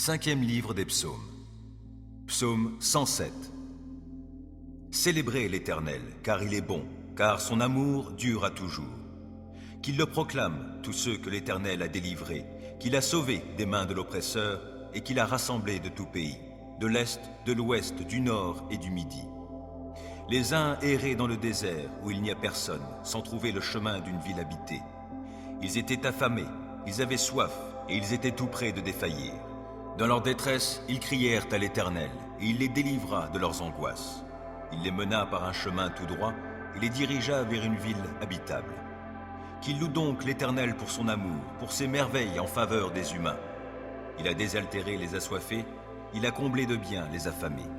Cinquième livre des psaumes. Psaume 107. Célébrez l'Éternel, car il est bon, car son amour dure à toujours. Qu'ils le proclament, tous ceux que l'Éternel a délivrés, qu'il a sauvés des mains de l'oppresseur et qu'il a rassemblés de tout pays, de l'Est, de l'Ouest, du Nord et du Midi. Les uns erraient dans le désert où il n'y a personne, sans trouver le chemin d'une ville habitée. Ils étaient affamés, ils avaient soif et ils étaient tout près de défaillir. Dans leur détresse, ils crièrent à l'Éternel, et il les délivra de leurs angoisses. Il les mena par un chemin tout droit, et les dirigea vers une ville habitable. Qu'il loue donc l'Éternel pour son amour, pour ses merveilles en faveur des humains. Il a désaltéré les assoiffés, il a comblé de biens les affamés.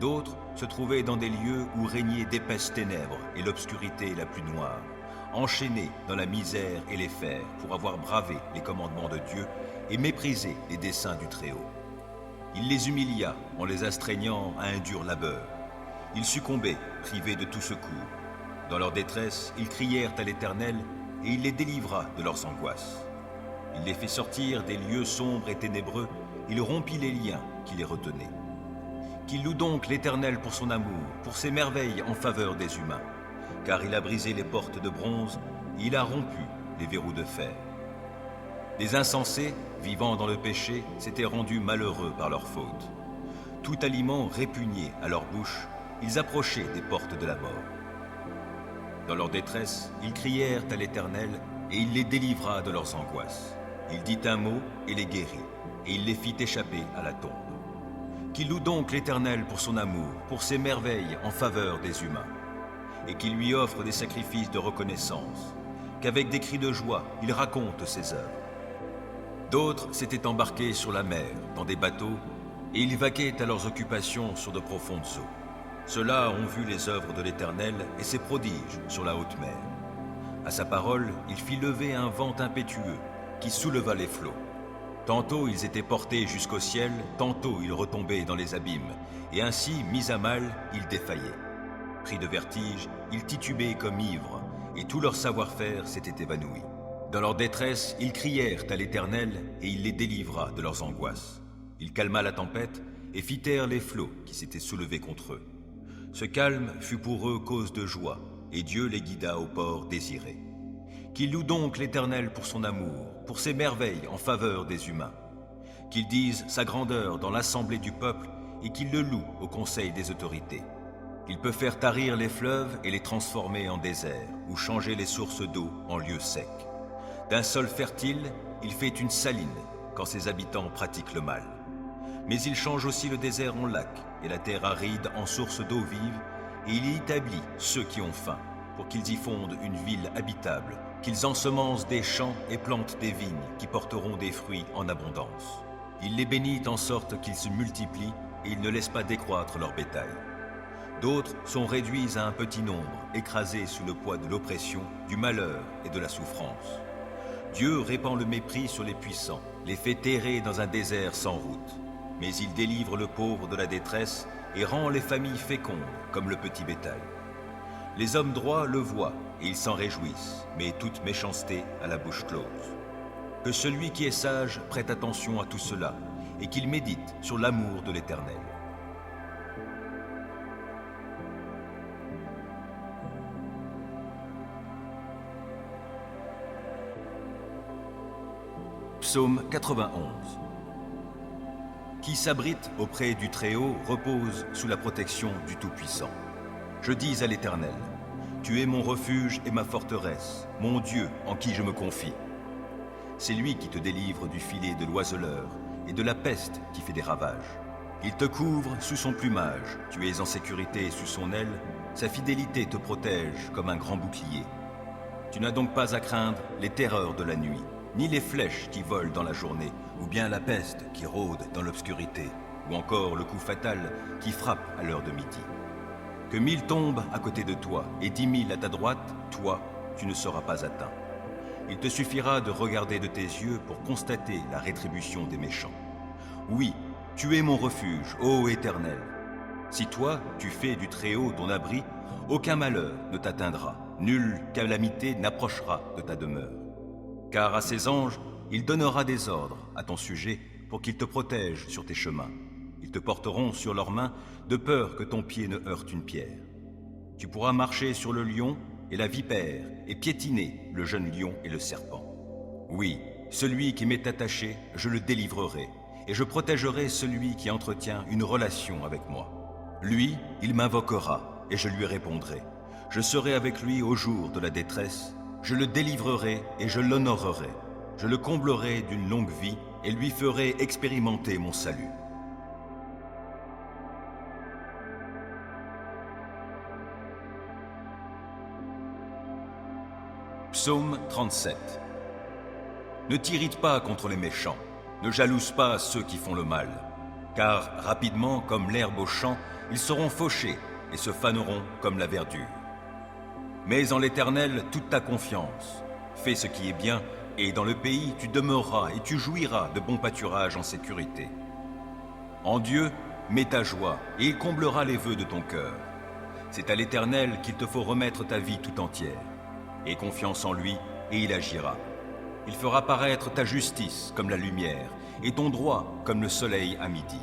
D'autres se trouvaient dans des lieux où régnaient d'épaisses ténèbres et l'obscurité la plus noire, enchaînés dans la misère et les fers pour avoir bravé les commandements de Dieu et méprisé les desseins du Très-Haut. Il les humilia en les astreignant à un dur labeur. Ils succombaient, privés de tout secours. Dans leur détresse, ils crièrent à l'Éternel et il les délivra de leurs angoisses. Il les fit sortir des lieux sombres et ténébreux, il rompit les liens qui les retenaient. Qu'il loue donc l'Éternel pour son amour, pour ses merveilles en faveur des humains, car il a brisé les portes de bronze, il a rompu les verrous de fer. Les insensés, vivant dans le péché, s'étaient rendus malheureux par leur faute. Tout aliment répugné à leur bouche, ils approchaient des portes de la mort. Dans leur détresse, ils crièrent à l'Éternel, et il les délivra de leurs angoisses. Il dit un mot et les guérit, et il les fit échapper à la tombe. Qu'il loue donc l'Éternel pour son amour, pour ses merveilles en faveur des humains, et qu'il lui offre des sacrifices de reconnaissance, qu'avec des cris de joie, il raconte ses œuvres. D'autres s'étaient embarqués sur la mer, dans des bateaux, et ils vaquaient à leurs occupations sur de profondes eaux. Ceux-là ont vu les œuvres de l'Éternel et ses prodiges sur la haute mer. À sa parole, il fit lever un vent impétueux qui souleva les flots. Tantôt ils étaient portés jusqu'au ciel, tantôt ils retombaient dans les abîmes, et ainsi, mis à mal, ils défaillaient. Pris de vertige, ils titubaient comme ivres, et tout leur savoir-faire s'était évanoui. Dans leur détresse, ils crièrent à l'Éternel, et il les délivra de leurs angoisses. Il calma la tempête, et fit taire les flots qui s'étaient soulevés contre eux. Ce calme fut pour eux cause de joie, et Dieu les guida au port désiré. Qu'ils louent donc l'Éternel pour son amour, pour ses merveilles en faveur des humains. Qu'ils disent sa grandeur dans l'assemblée du peuple, et qu'ils le louent au conseil des autorités. Il peut faire tarir les fleuves et les transformer en désert, ou changer les sources d'eau en lieux secs. D'un sol fertile, il fait une saline quand ses habitants pratiquent le mal. Mais il change aussi le désert en lac et la terre aride en source d'eau vive, et il y établit ceux qui ont faim, pour qu'ils y fondent une ville habitable, qu'ils ensemencent des champs et plantent des vignes qui porteront des fruits en abondance. Il les bénit en sorte qu'ils se multiplient et il ne laisse pas décroître leur bétail. D'autres sont réduits à un petit nombre, écrasés sous le poids de l'oppression, du malheur et de la souffrance. Dieu répand le mépris sur les puissants, les fait errer dans un désert sans route. Mais il délivre le pauvre de la détresse et rend les familles fécondes comme le petit bétail. Les hommes droits le voient et ils s'en réjouissent, mais toute méchanceté à la bouche close. Que celui qui est sage prête attention à tout cela et qu'il médite sur l'amour de l'Éternel. Psaume 91. Qui s'abrite auprès du Très-Haut repose sous la protection du Tout-Puissant. Je dis à l'Éternel, tu es mon refuge et ma forteresse, mon Dieu en qui je me confie. C'est lui qui te délivre du filet de l'oiseleur et de la peste qui fait des ravages. Il te couvre sous son plumage, tu es en sécurité sous son aile, sa fidélité te protège comme un grand bouclier. Tu n'as donc pas à craindre les terreurs de la nuit, ni les flèches qui volent dans la journée, ou bien la peste qui rôde dans l'obscurité, ou encore le coup fatal qui frappe à l'heure de midi. Que 1000 tombent à côté de toi et 10 000 à ta droite, toi, tu ne seras pas atteint. Il te suffira de regarder de tes yeux pour constater la rétribution des méchants. Oui, tu es mon refuge, ô Éternel. Si toi, tu fais du Très-Haut ton abri, aucun malheur ne t'atteindra, nulle calamité n'approchera de ta demeure. Car à ses anges, il donnera des ordres à ton sujet pour qu'ils te protègent sur tes chemins. Ils te porteront sur leurs mains, de peur que ton pied ne heurte une pierre. Tu pourras marcher sur le lion et la vipère, et piétiner le jeune lion et le serpent. Oui, celui qui m'est attaché, je le délivrerai, et je protégerai celui qui entretient une relation avec moi. Lui, il m'invoquera, et je lui répondrai. Je serai avec lui au jour de la détresse, je le délivrerai et je l'honorerai. Je le comblerai d'une longue vie et lui ferai expérimenter mon salut. Psaume 37. Ne t'irrite pas contre les méchants, ne jalouse pas ceux qui font le mal, car rapidement, comme l'herbe au champ, ils seront fauchés et se faneront comme la verdure. Mets en l'Éternel toute ta confiance, fais ce qui est bien, et dans le pays tu demeureras et tu jouiras de bons pâturages en sécurité. En Dieu, mets ta joie, et il comblera les vœux de ton cœur. C'est à l'Éternel qu'il te faut remettre ta vie tout entière. Aie confiance en lui, et il agira. Il fera paraître ta justice comme la lumière, et ton droit comme le soleil à midi.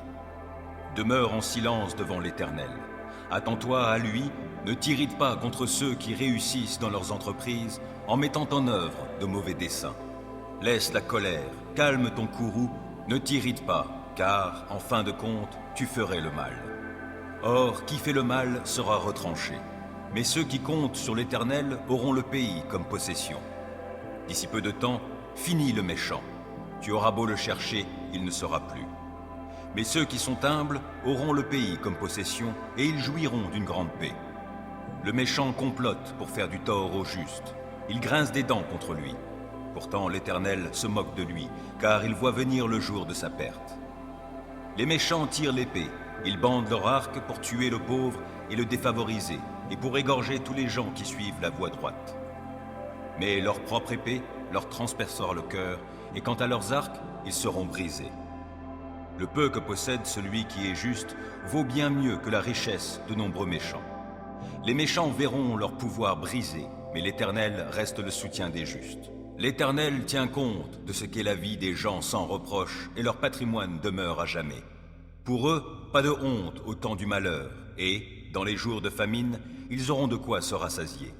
Demeure en silence devant l'Éternel. Attends-toi à lui, ne t'irrite pas contre ceux qui réussissent dans leurs entreprises en mettant en œuvre de mauvais desseins. Laisse la colère, calme ton courroux, ne t'irrite pas, car, en fin de compte, tu ferais le mal. Or, qui fait le mal sera retranché. Mais ceux qui comptent sur l'Éternel auront le pays comme possession. D'ici peu de temps, finis le méchant. Tu auras beau le chercher, il ne sera plus. Mais ceux qui sont humbles auront le pays comme possession et ils jouiront d'une grande paix. Le méchant complote pour faire du tort au juste. Il grince des dents contre lui. Pourtant l'Éternel se moque de lui, car il voit venir le jour de sa perte. Les méchants tirent l'épée, ils bandent leur arc pour tuer le pauvre et le défavoriser, et pour égorger tous les gens qui suivent la voie droite. Mais leur propre épée leur transpercera le cœur, et quant à leurs arcs, ils seront brisés. Le peu que possède celui qui est juste vaut bien mieux que la richesse de nombreux méchants. Les méchants verront leur pouvoir brisé, mais l'Éternel reste le soutien des justes. L'Éternel tient compte de ce qu'est la vie des gens sans reproche, et leur patrimoine demeure à jamais. Pour eux, pas de honte au temps du malheur, et, dans les jours de famine, ils auront de quoi se rassasier.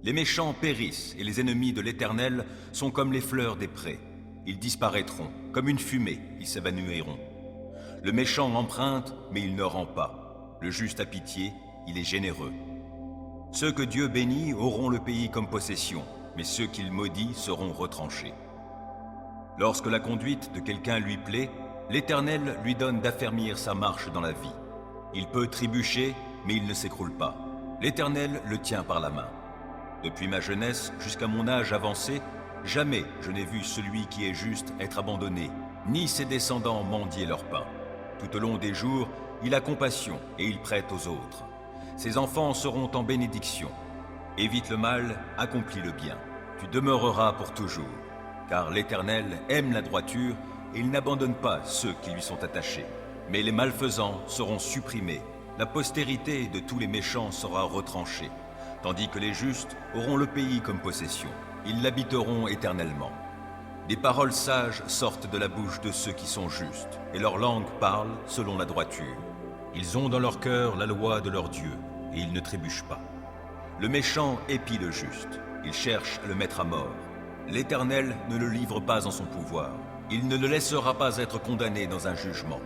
Les méchants périssent, et les ennemis de l'Éternel sont comme les fleurs des prés. Ils disparaîtront, comme une fumée, ils s'évanouiront. Le méchant emprunte, mais il ne rend pas. Le juste a pitié, il est généreux. Ceux que Dieu bénit auront le pays comme possession, mais ceux qu'il maudit seront retranchés. Lorsque la conduite de quelqu'un lui plaît, l'Éternel lui donne d'affermir sa marche dans la vie. Il peut trébucher, mais il ne s'écroule pas. L'Éternel le tient par la main. Depuis ma jeunesse jusqu'à mon âge avancé, jamais je n'ai vu celui qui est juste être abandonné, ni ses descendants mendier leur pain. Tout au long des jours, il a compassion et il prête aux autres. Ses enfants seront en bénédiction. Évite le mal, accomplis le bien. Tu demeureras pour toujours. Car l'Éternel aime la droiture et il n'abandonne pas ceux qui lui sont attachés. Mais les malfaisants seront supprimés. La postérité de tous les méchants sera retranchée, tandis que les justes auront le pays comme possession. Ils l'habiteront éternellement. Des paroles sages sortent de la bouche de ceux qui sont justes, et leur langue parle selon la droiture. Ils ont dans leur cœur la loi de leur Dieu, et ils ne trébuchent pas. Le méchant épie le juste, il cherche à le mettre à mort. L'Éternel ne le livre pas en son pouvoir, il ne le laissera pas être condamné dans un jugement.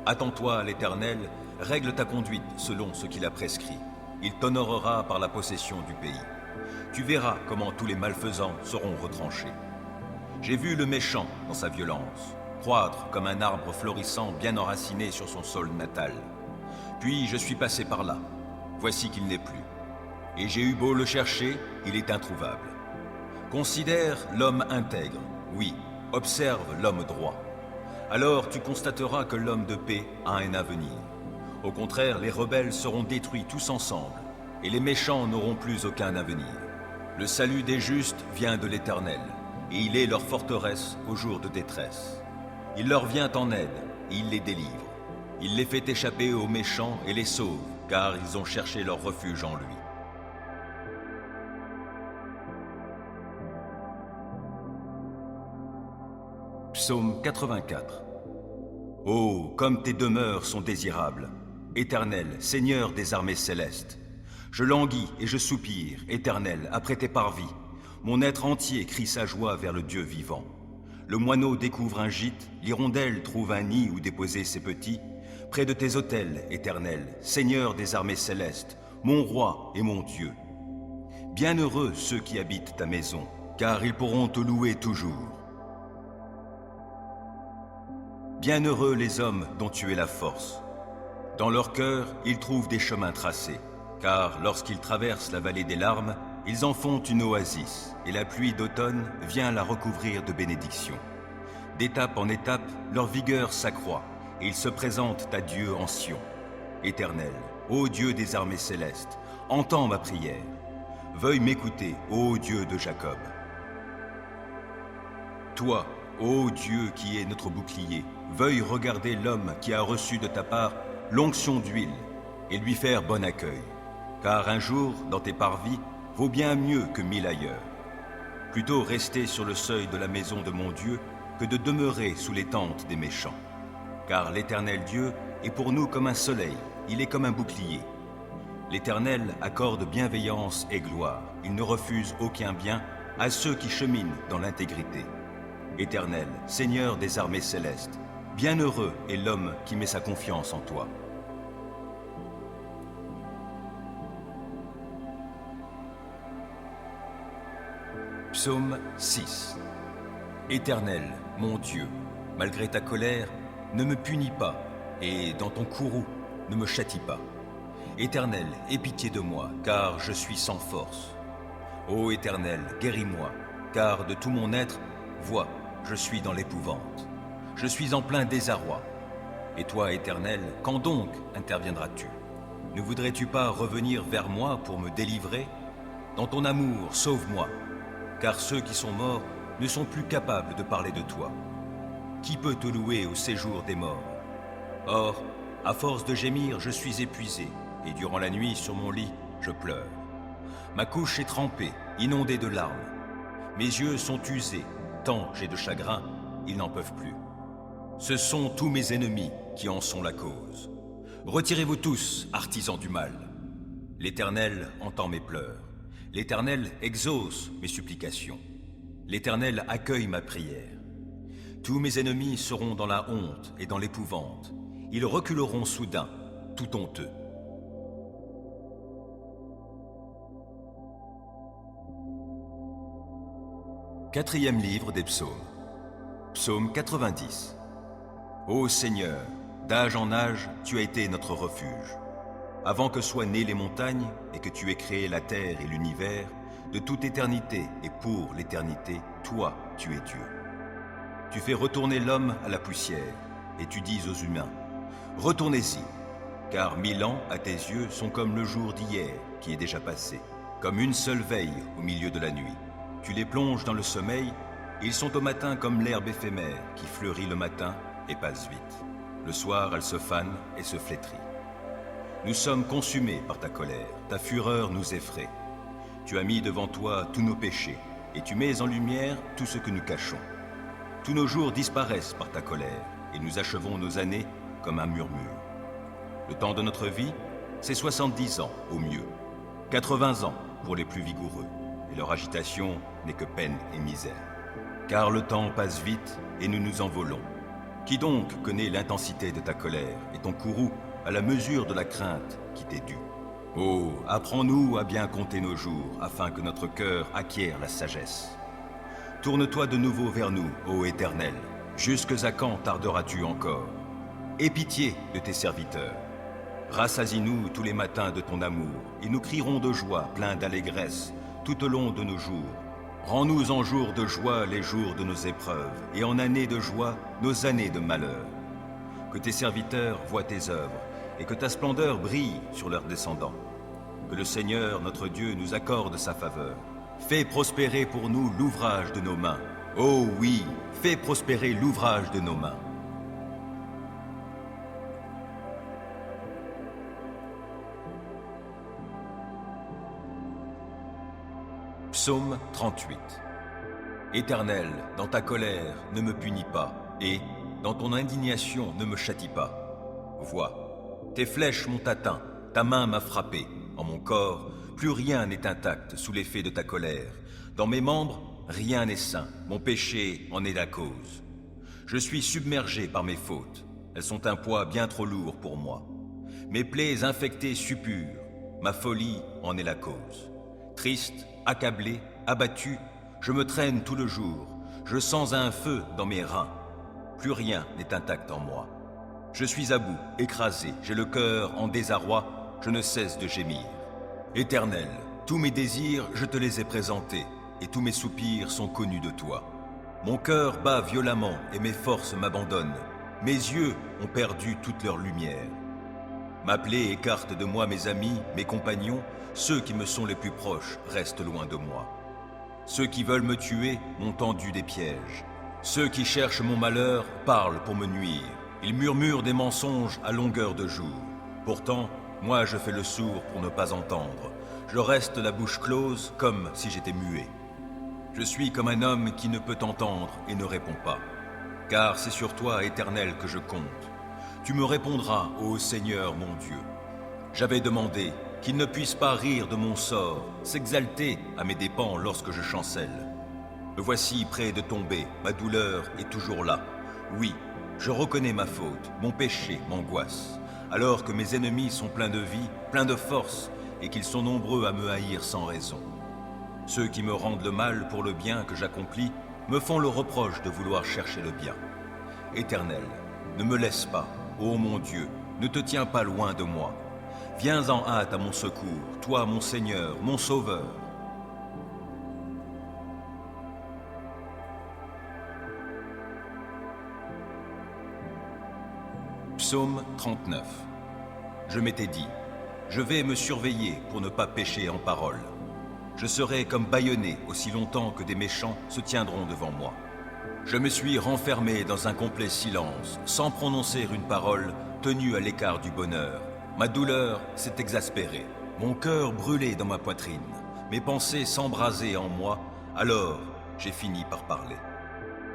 Attends-toi à l'Éternel, règle ta conduite selon ce qu'il a prescrit. Il t'honorera par la possession du pays. Tu verras comment tous les malfaisants seront retranchés. J'ai vu le méchant dans sa violence, croître comme un arbre florissant bien enraciné sur son sol natal. Puis je suis passé par là. Voici qu'il n'est plus. Et j'ai eu beau le chercher, il est introuvable. Considère l'homme intègre, oui, observe l'homme droit. Alors tu constateras que l'homme de paix a un avenir. Au contraire, les rebelles seront détruits tous ensemble, et les méchants n'auront plus aucun avenir. Le salut des justes vient de l'Éternel, et il est leur forteresse au jour de détresse. Il leur vient en aide, et il les délivre. Il les fait échapper aux méchants et les sauve, car ils ont cherché leur refuge en lui. Psaume 84. Oh, comme tes demeures sont désirables, Éternel, Seigneur des armées célestes. Je languis et je soupire, Éternel, après tes parvis. Mon être entier crie sa joie vers le Dieu vivant. Le moineau découvre un gîte, l'hirondelle trouve un nid où déposer ses petits. Près de tes autels, Éternel, Seigneur des armées célestes, mon roi et mon Dieu. Bienheureux ceux qui habitent ta maison, car ils pourront te louer toujours. Bienheureux les hommes dont tu es la force. Dans leur cœur, ils trouvent des chemins tracés, car lorsqu'ils traversent la vallée des larmes, ils en font une oasis, et la pluie d'automne vient la recouvrir de bénédictions. D'étape en étape, leur vigueur s'accroît, et ils se présentent à Dieu en Sion. Éternel, ô Dieu des armées célestes, entends ma prière. Veuille m'écouter, ô Dieu de Jacob. Toi, ô Dieu qui est notre bouclier, veuille regarder l'homme qui a reçu de ta part l'onction d'huile et lui faire bon accueil. Car un jour, dans tes parvis, vaut bien mieux que 1000 ailleurs. Plutôt rester sur le seuil de la maison de mon Dieu que de demeurer sous les tentes des méchants. Car l'Éternel Dieu est pour nous comme un soleil, il est comme un bouclier. L'Éternel accorde bienveillance et gloire, il ne refuse aucun bien à ceux qui cheminent dans l'intégrité. Éternel, Seigneur des armées célestes, bienheureux est l'homme qui met sa confiance en toi. Psaume 6. Éternel, mon Dieu, malgré ta colère, ne me punis pas, et dans ton courroux, ne me châtie pas. Éternel, aie pitié de moi, car je suis sans force. Ô Éternel, guéris-moi, car de tout mon être, vois, je suis dans l'épouvante. Je suis en plein désarroi. Et toi, Éternel, quand donc interviendras-tu? Ne voudrais-tu pas revenir vers moi pour me délivrer? Dans ton amour, sauve-moi, car ceux qui sont morts ne sont plus capables de parler de toi. Qui peut te louer au séjour des morts? Or, à force de gémir, je suis épuisé, et durant la nuit, sur mon lit, je pleure. Ma couche est trempée, inondée de larmes. Mes yeux sont usés, tant j'ai de chagrin, ils n'en peuvent plus. Ce sont tous mes ennemis qui en sont la cause. Retirez-vous tous, artisans du mal. L'Éternel entend mes pleurs. L'Éternel exauce mes supplications. L'Éternel accueille ma prière. Tous mes ennemis seront dans la honte et dans l'épouvante. Ils reculeront soudain, tout honteux. Quatrième livre des psaumes. Psaume 90. Ô Seigneur, d'âge en âge, tu as été notre refuge. Avant que soient nées les montagnes et que tu aies créé la terre et l'univers, de toute éternité et pour l'éternité, toi, tu es Dieu. Tu fais retourner l'homme à la poussière, et tu dis aux humains, « Retournez-y, car 1000 ans à tes yeux sont comme le jour d'hier qui est déjà passé, comme une seule veille au milieu de la nuit. Tu les plonges dans le sommeil, ils sont au matin comme l'herbe éphémère qui fleurit le matin et passe vite. Le soir, elle se fane et se flétrit. Nous sommes consumés par ta colère, ta fureur nous effraie. Tu as mis devant toi tous nos péchés, et tu mets en lumière tout ce que nous cachons. Tous nos jours disparaissent par ta colère, et nous achevons nos années comme un murmure. Le temps de notre vie, c'est 70 ans au mieux, 80 ans pour les plus vigoureux, et leur agitation n'est que peine et misère. Car le temps passe vite, et nous nous envolons. Qui donc connaît l'intensité de ta colère, et ton courroux à la mesure de la crainte qui t'est due? Oh, apprends-nous à bien compter nos jours, afin que notre cœur acquiert la sagesse. Tourne-toi de nouveau vers nous, ô Éternel. Jusque à quand tarderas-tu encore? Aie pitié de tes serviteurs. Rassasie-nous tous les matins de ton amour, et nous crierons de joie, pleins d'allégresse, tout au long de nos jours. Rends-nous en jours de joie les jours de nos épreuves, et en années de joie nos années de malheur. Que tes serviteurs voient tes œuvres, et que ta splendeur brille sur leurs descendants. Que le Seigneur, notre Dieu, nous accorde sa faveur. Fais prospérer pour nous l'ouvrage de nos mains. Oh oui, fais prospérer l'ouvrage de nos mains. Psaume 38. Éternel, dans ta colère, ne me punis pas, et, dans ton indignation, ne me châtie pas. Vois, tes flèches m'ont atteint, ta main m'a frappé. En mon corps, plus rien n'est intact sous l'effet de ta colère. Dans mes membres, rien n'est sain, mon péché en est la cause. Je suis submergé par mes fautes, elles sont un poids bien trop lourd pour moi. Mes plaies infectées suppurent, ma folie en est la cause. Triste, accablé, abattu, je me traîne tout le jour, je sens un feu dans mes reins. Plus rien n'est intact en moi. Je suis à bout, écrasé, j'ai le cœur en désarroi, je ne cesse de gémir. Éternel, tous mes désirs, je te les ai présentés, et tous mes soupirs sont connus de toi. Mon cœur bat violemment et mes forces m'abandonnent. Mes yeux ont perdu toute leur lumière. Ma plaie écarte de moi mes amis, mes compagnons, ceux qui me sont les plus proches restent loin de moi. Ceux qui veulent me tuer m'ont tendu des pièges. Ceux qui cherchent mon malheur parlent pour me nuire. Ils murmurent des mensonges à longueur de jour. Pourtant, moi je fais le sourd pour ne pas entendre. Je reste la bouche close comme si j'étais muet. Je suis comme un homme qui ne peut entendre et ne répond pas. Car c'est sur toi, Éternel, que je compte. Tu me répondras, ô Seigneur mon Dieu. J'avais demandé qu'il ne puisse pas rire de mon sort, s'exalter à mes dépens lorsque je chancelle. Me voici près de tomber, ma douleur est toujours là. Oui, je reconnais ma faute, mon péché m'angoisse, alors que mes ennemis sont pleins de vie, pleins de force, et qu'ils sont nombreux à me haïr sans raison. Ceux qui me rendent le mal pour le bien que j'accomplis me font le reproche de vouloir chercher le bien. Éternel, ne me laisse pas, ô mon Dieu, ne te tiens pas loin de moi. Viens en hâte à mon secours, toi mon Seigneur, mon Sauveur. Psaume 39. Je m'étais dit, je vais me surveiller pour ne pas pécher en parole. Je serai comme bâillonné aussi longtemps que des méchants se tiendront devant moi. Je me suis renfermé dans un complet silence, sans prononcer une parole, tenu à l'écart du bonheur. Ma douleur s'est exaspérée, mon cœur brûlait dans ma poitrine, mes pensées s'embrasaient en moi, alors j'ai fini par parler.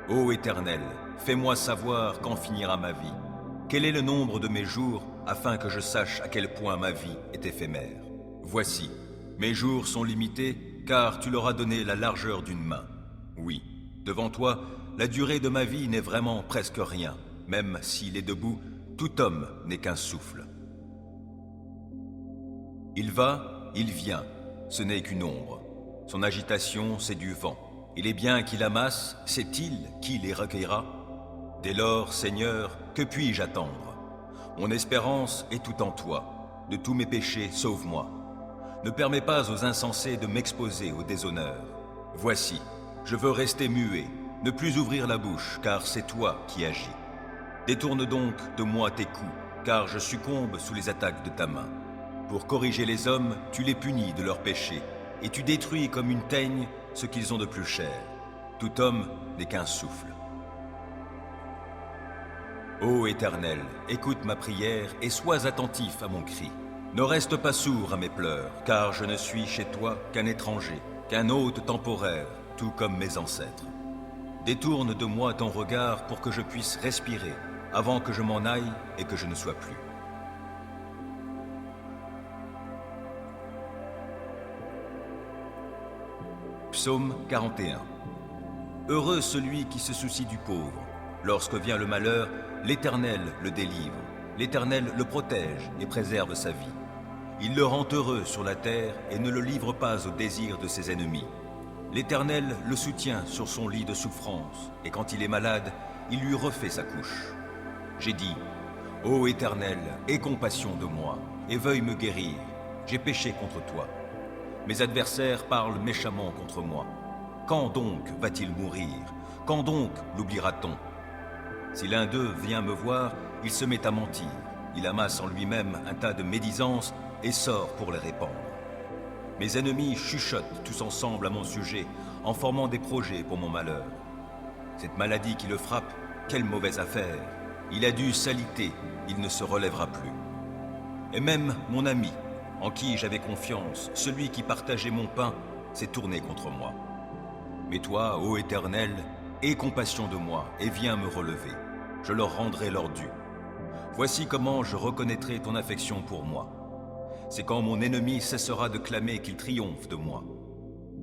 Ô Éternel, fais-moi savoir quand finira ma vie. Quel est le nombre de mes jours, afin que je sache à quel point ma vie est éphémère. Voici, mes jours sont limités, car tu leur as donné la largeur d'une main. Oui, devant toi, la durée de ma vie n'est vraiment presque rien. Même s'il est debout, tout homme n'est qu'un souffle. Il va, il vient, ce n'est qu'une ombre. Son agitation, c'est du vent. Et les biens qu'il amasse, sait-il qui les recueillera? Dès lors, Seigneur, que puis-je attendre? Mon espérance est tout en toi. De tous mes péchés, sauve-moi. Ne permets pas aux insensés de m'exposer au déshonneur. Voici, je veux rester muet, ne plus ouvrir la bouche, car c'est toi qui agis. Détourne donc de moi tes coups, car je succombe sous les attaques de ta main. Pour corriger les hommes, tu les punis de leurs péchés, et tu détruis comme une teigne ce qu'ils ont de plus cher. Tout homme n'est qu'un souffle. Ô Éternel, écoute ma prière et sois attentif à mon cri. Ne reste pas sourd à mes pleurs, car je ne suis chez toi qu'un étranger, qu'un hôte temporaire, tout comme mes ancêtres. Détourne de moi ton regard pour que je puisse respirer, avant que je m'en aille et que je ne sois plus. Psaume 41. Heureux celui qui se soucie du pauvre. Lorsque vient le malheur, l'Éternel le délivre. L'Éternel le protège et préserve sa vie. Il le rend heureux sur la terre et ne le livre pas au désir de ses ennemis. L'Éternel le soutient sur son lit de souffrance, et quand il est malade, il lui refait sa couche. J'ai dit, ô Éternel, aie compassion de moi, et veuille me guérir. J'ai péché contre toi. Mes adversaires parlent méchamment contre moi. Quand donc va-t-il mourir? Quand donc l'oubliera-t-on? Si l'un d'eux vient me voir, il se met à mentir. Il amasse en lui-même un tas de médisances et sort pour les répandre. Mes ennemis chuchotent tous ensemble à mon sujet, en formant des projets pour mon malheur. Cette maladie qui le frappe, quelle mauvaise affaire! Il a dû s'aliter, il ne se relèvera plus. Et même mon ami, en qui j'avais confiance, celui qui partageait mon pain, s'est tourné contre moi. Mais toi, ô Éternel, aie compassion de moi et viens me relever. je leur rendrai leur dû. Voici comment je reconnaîtrai ton affection pour moi. C'est quand mon ennemi cessera de clamer qu'il triomphe de moi.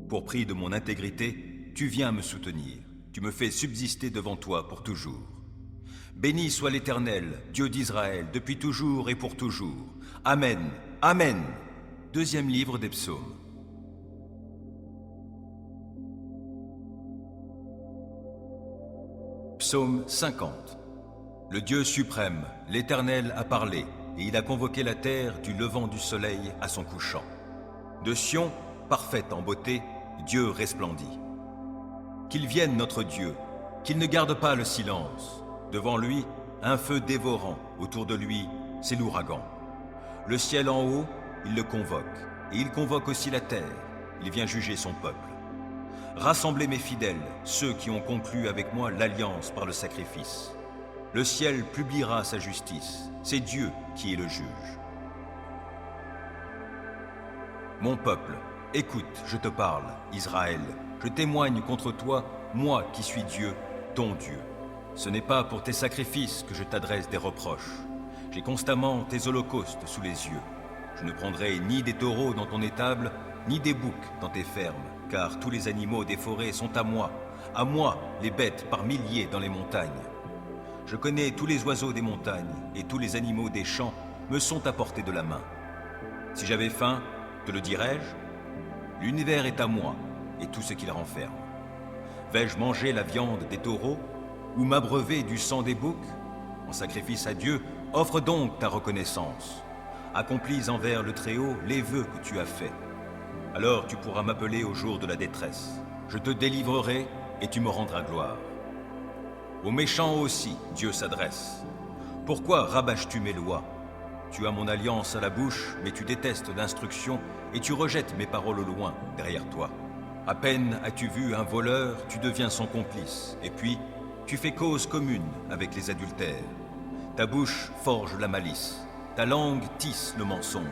Pour prix de mon intégrité, tu viens me soutenir. Tu me fais subsister devant toi pour toujours. Béni soit l'Éternel, Dieu d'Israël, depuis toujours et pour toujours. Amen. Amen. Deuxième livre des Psaumes. Psaume 50. Le Dieu suprême, l'Éternel a parlé, et il a convoqué la terre du levant du soleil à son couchant. De Sion, parfaite en beauté, Dieu resplendit. Qu'il vienne notre Dieu, qu'il ne garde pas le silence. Devant lui, un feu dévorant, autour de lui, c'est l'ouragan. Le ciel en haut, il le convoque, et il convoque aussi la terre, il vient juger son peuple. Rassemblez mes fidèles, ceux qui ont conclu avec moi l'alliance par le sacrifice. Le ciel publiera sa justice, c'est Dieu qui est le juge. Mon peuple, écoute, je te parle, Israël, je témoigne contre toi, moi qui suis Dieu, ton Dieu. Ce n'est pas pour tes sacrifices que je t'adresse des reproches. J'ai constamment tes holocaustes sous les yeux. Je ne prendrai ni des taureaux dans ton étable, ni des boucs dans tes fermes, car tous les animaux des forêts sont à moi les bêtes par milliers dans les montagnes. Je connais tous les oiseaux des montagnes, et tous les animaux des champs me sont à portée de la main. Si j'avais faim, te le dirais-je? L'univers est à moi, et tout ce qu'il renferme. Vais-je manger la viande des taureaux, ou m'abreuver du sang des boucs? En sacrifice à Dieu, offre donc ta reconnaissance. Accomplis envers le Très-Haut les vœux que tu as faits. Alors tu pourras m'appeler au jour de la détresse. Je te délivrerai, et tu me rendras gloire. Aux méchants aussi, Dieu s'adresse. Pourquoi rabâches-tu mes lois? Tu as mon alliance à la bouche, mais tu détestes l'instruction, et tu rejettes mes paroles au loin, derrière toi. À peine as-tu vu un voleur, tu deviens son complice, et puis tu fais cause commune avec les adultères. Ta bouche forge la malice, ta langue tisse le mensonge.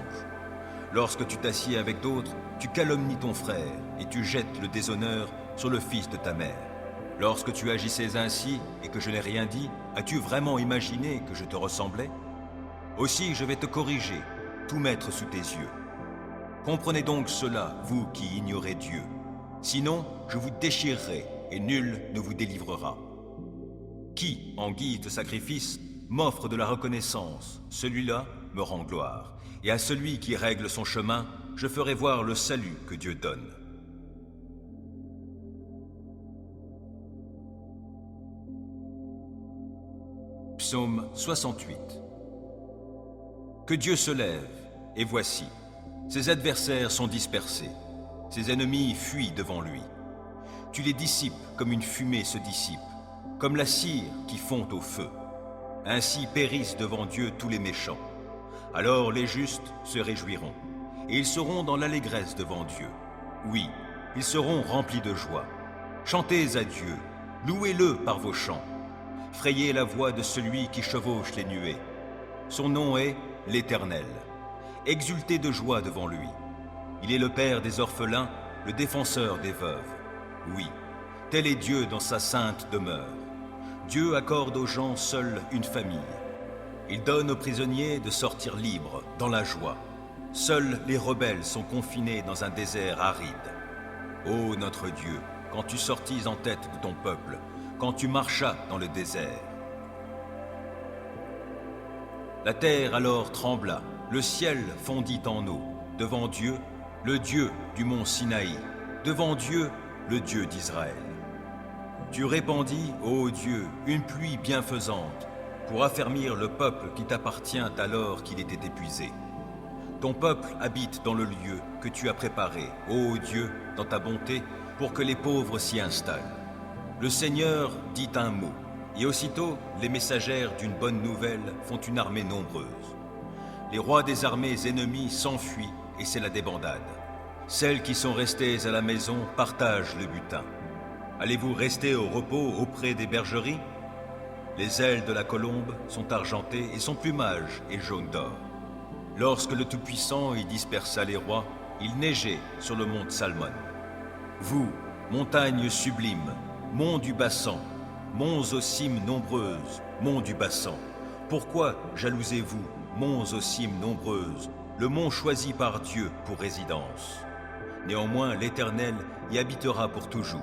Lorsque tu t'assieds avec d'autres, tu calomnies ton frère, et tu jettes le déshonneur sur le fils de ta mère. Lorsque tu agissais ainsi, et que je n'ai rien dit, as-tu vraiment imaginé que je te ressemblais? Aussi je vais te corriger, tout mettre sous tes yeux. Comprenez donc cela, vous qui ignorez Dieu. Sinon, je vous déchirerai, et nul ne vous délivrera. Qui, en guise de sacrifice, m'offre de la reconnaissance, celui-là me rend gloire. Et à celui qui règle son chemin, je ferai voir le salut que Dieu donne. Psaume 68. Que Dieu se lève, et voici, ses adversaires sont dispersés, ses ennemis fuient devant lui. Tu les dissipes comme une fumée se dissipe, comme la cire qui fond au feu. Ainsi périssent devant Dieu tous les méchants. Alors les justes se réjouiront, et ils seront dans l'allégresse devant Dieu. Oui, ils seront remplis de joie. Chantez à Dieu, louez-le par vos chants. Frayez la voix de celui qui chevauche les nuées. Son nom est l'Éternel. Exultez de joie devant lui. Il est le Père des orphelins, le défenseur des veuves. Oui, tel est Dieu dans sa sainte demeure. Dieu accorde aux gens seuls une famille. Il donne aux prisonniers de sortir libres, dans la joie. Seuls les rebelles sont confinés dans un désert aride. Ô notre Dieu, quand tu sortis en tête de ton peuple, quand tu marchas dans le désert. La terre alors trembla, le ciel fondit en eau, devant Dieu, le Dieu du mont Sinaï, devant Dieu, le Dieu d'Israël. Tu répandis, ô Dieu, une pluie bienfaisante, pour affermir le peuple qui t'appartient alors qu'il était épuisé. Ton peuple habite dans le lieu que tu as préparé, ô Dieu, dans ta bonté, pour que les pauvres s'y installent. Le Seigneur dit un mot, et aussitôt les messagères d'une bonne nouvelle font une armée nombreuse. Les rois des armées ennemies s'enfuient, et c'est la débandade. Celles qui sont restées à la maison partagent le butin. Allez-vous rester au repos auprès des bergeries? Les ailes de la colombe sont argentées et son plumage est jaune d'or. Lorsque le Tout-Puissant y dispersa les rois, il neigeait sur le mont Salmon. Vous, montagnes sublimes, monts du bassan, monts aux cimes nombreuses, monts du Bassan? Pourquoi jalousez-vous, monts aux cimes nombreuses, le mont choisi par Dieu pour résidence? Néanmoins, l'Éternel y habitera pour toujours.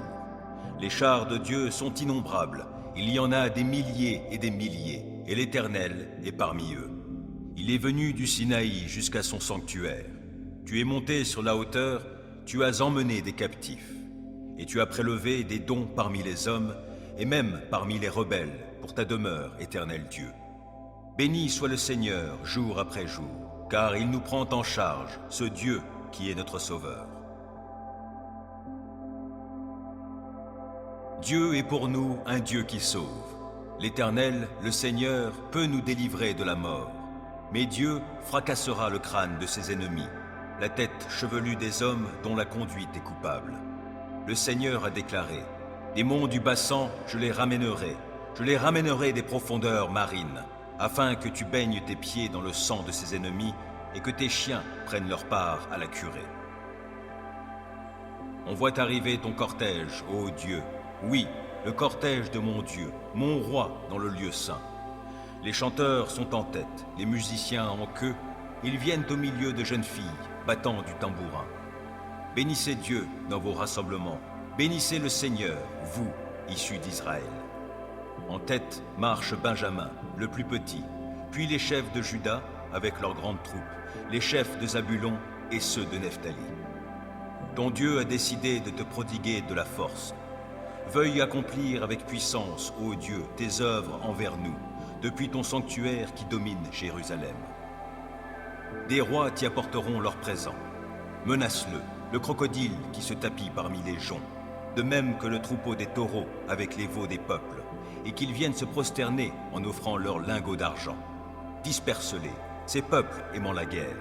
Les chars de Dieu sont innombrables, il y en a des milliers, et l'Éternel est parmi eux. Il est venu du Sinaï jusqu'à son sanctuaire. Tu es monté sur la hauteur, tu as emmené des captifs, et tu as prélevé des dons parmi les hommes, et même parmi les rebelles, pour ta demeure, Éternel Dieu. Béni soit le Seigneur, jour après jour, car il nous prend en charge, ce Dieu qui est notre Sauveur. Dieu est pour nous un Dieu qui sauve. L'Éternel, le Seigneur, peut nous délivrer de la mort. Mais Dieu fracassera le crâne de ses ennemis, la tête chevelue des hommes dont la conduite est coupable. Le Seigneur a déclaré, « Des monts du Bassan, je les ramènerai des profondeurs marines, afin que tu baignes tes pieds dans le sang de ses ennemis et que tes chiens prennent leur part à la curée. » On voit arriver ton cortège, ô Dieu, oui, le cortège de mon Dieu, mon roi dans le lieu saint. Les chanteurs sont en tête, les musiciens en queue, ils viennent au milieu de jeunes filles, battant du tambourin. Bénissez Dieu dans vos rassemblements, bénissez le Seigneur, vous, issus d'Israël. En tête marche Benjamin, le plus petit, puis les chefs de Juda avec leurs grandes troupes, les chefs de Zabulon et ceux de Nephtali. Ton Dieu a décidé de te prodiguer de la force. Veuille accomplir avec puissance, ô Dieu, tes œuvres envers nous, depuis ton sanctuaire qui domine Jérusalem. Des rois t'y apporteront leurs présents. Menace-le, le crocodile qui se tapit parmi les joncs, de même que le troupeau des taureaux avec les veaux des peuples, et qu'ils viennent se prosterner en offrant leurs lingots d'argent. Disperse-les, ces peuples aimant la guerre.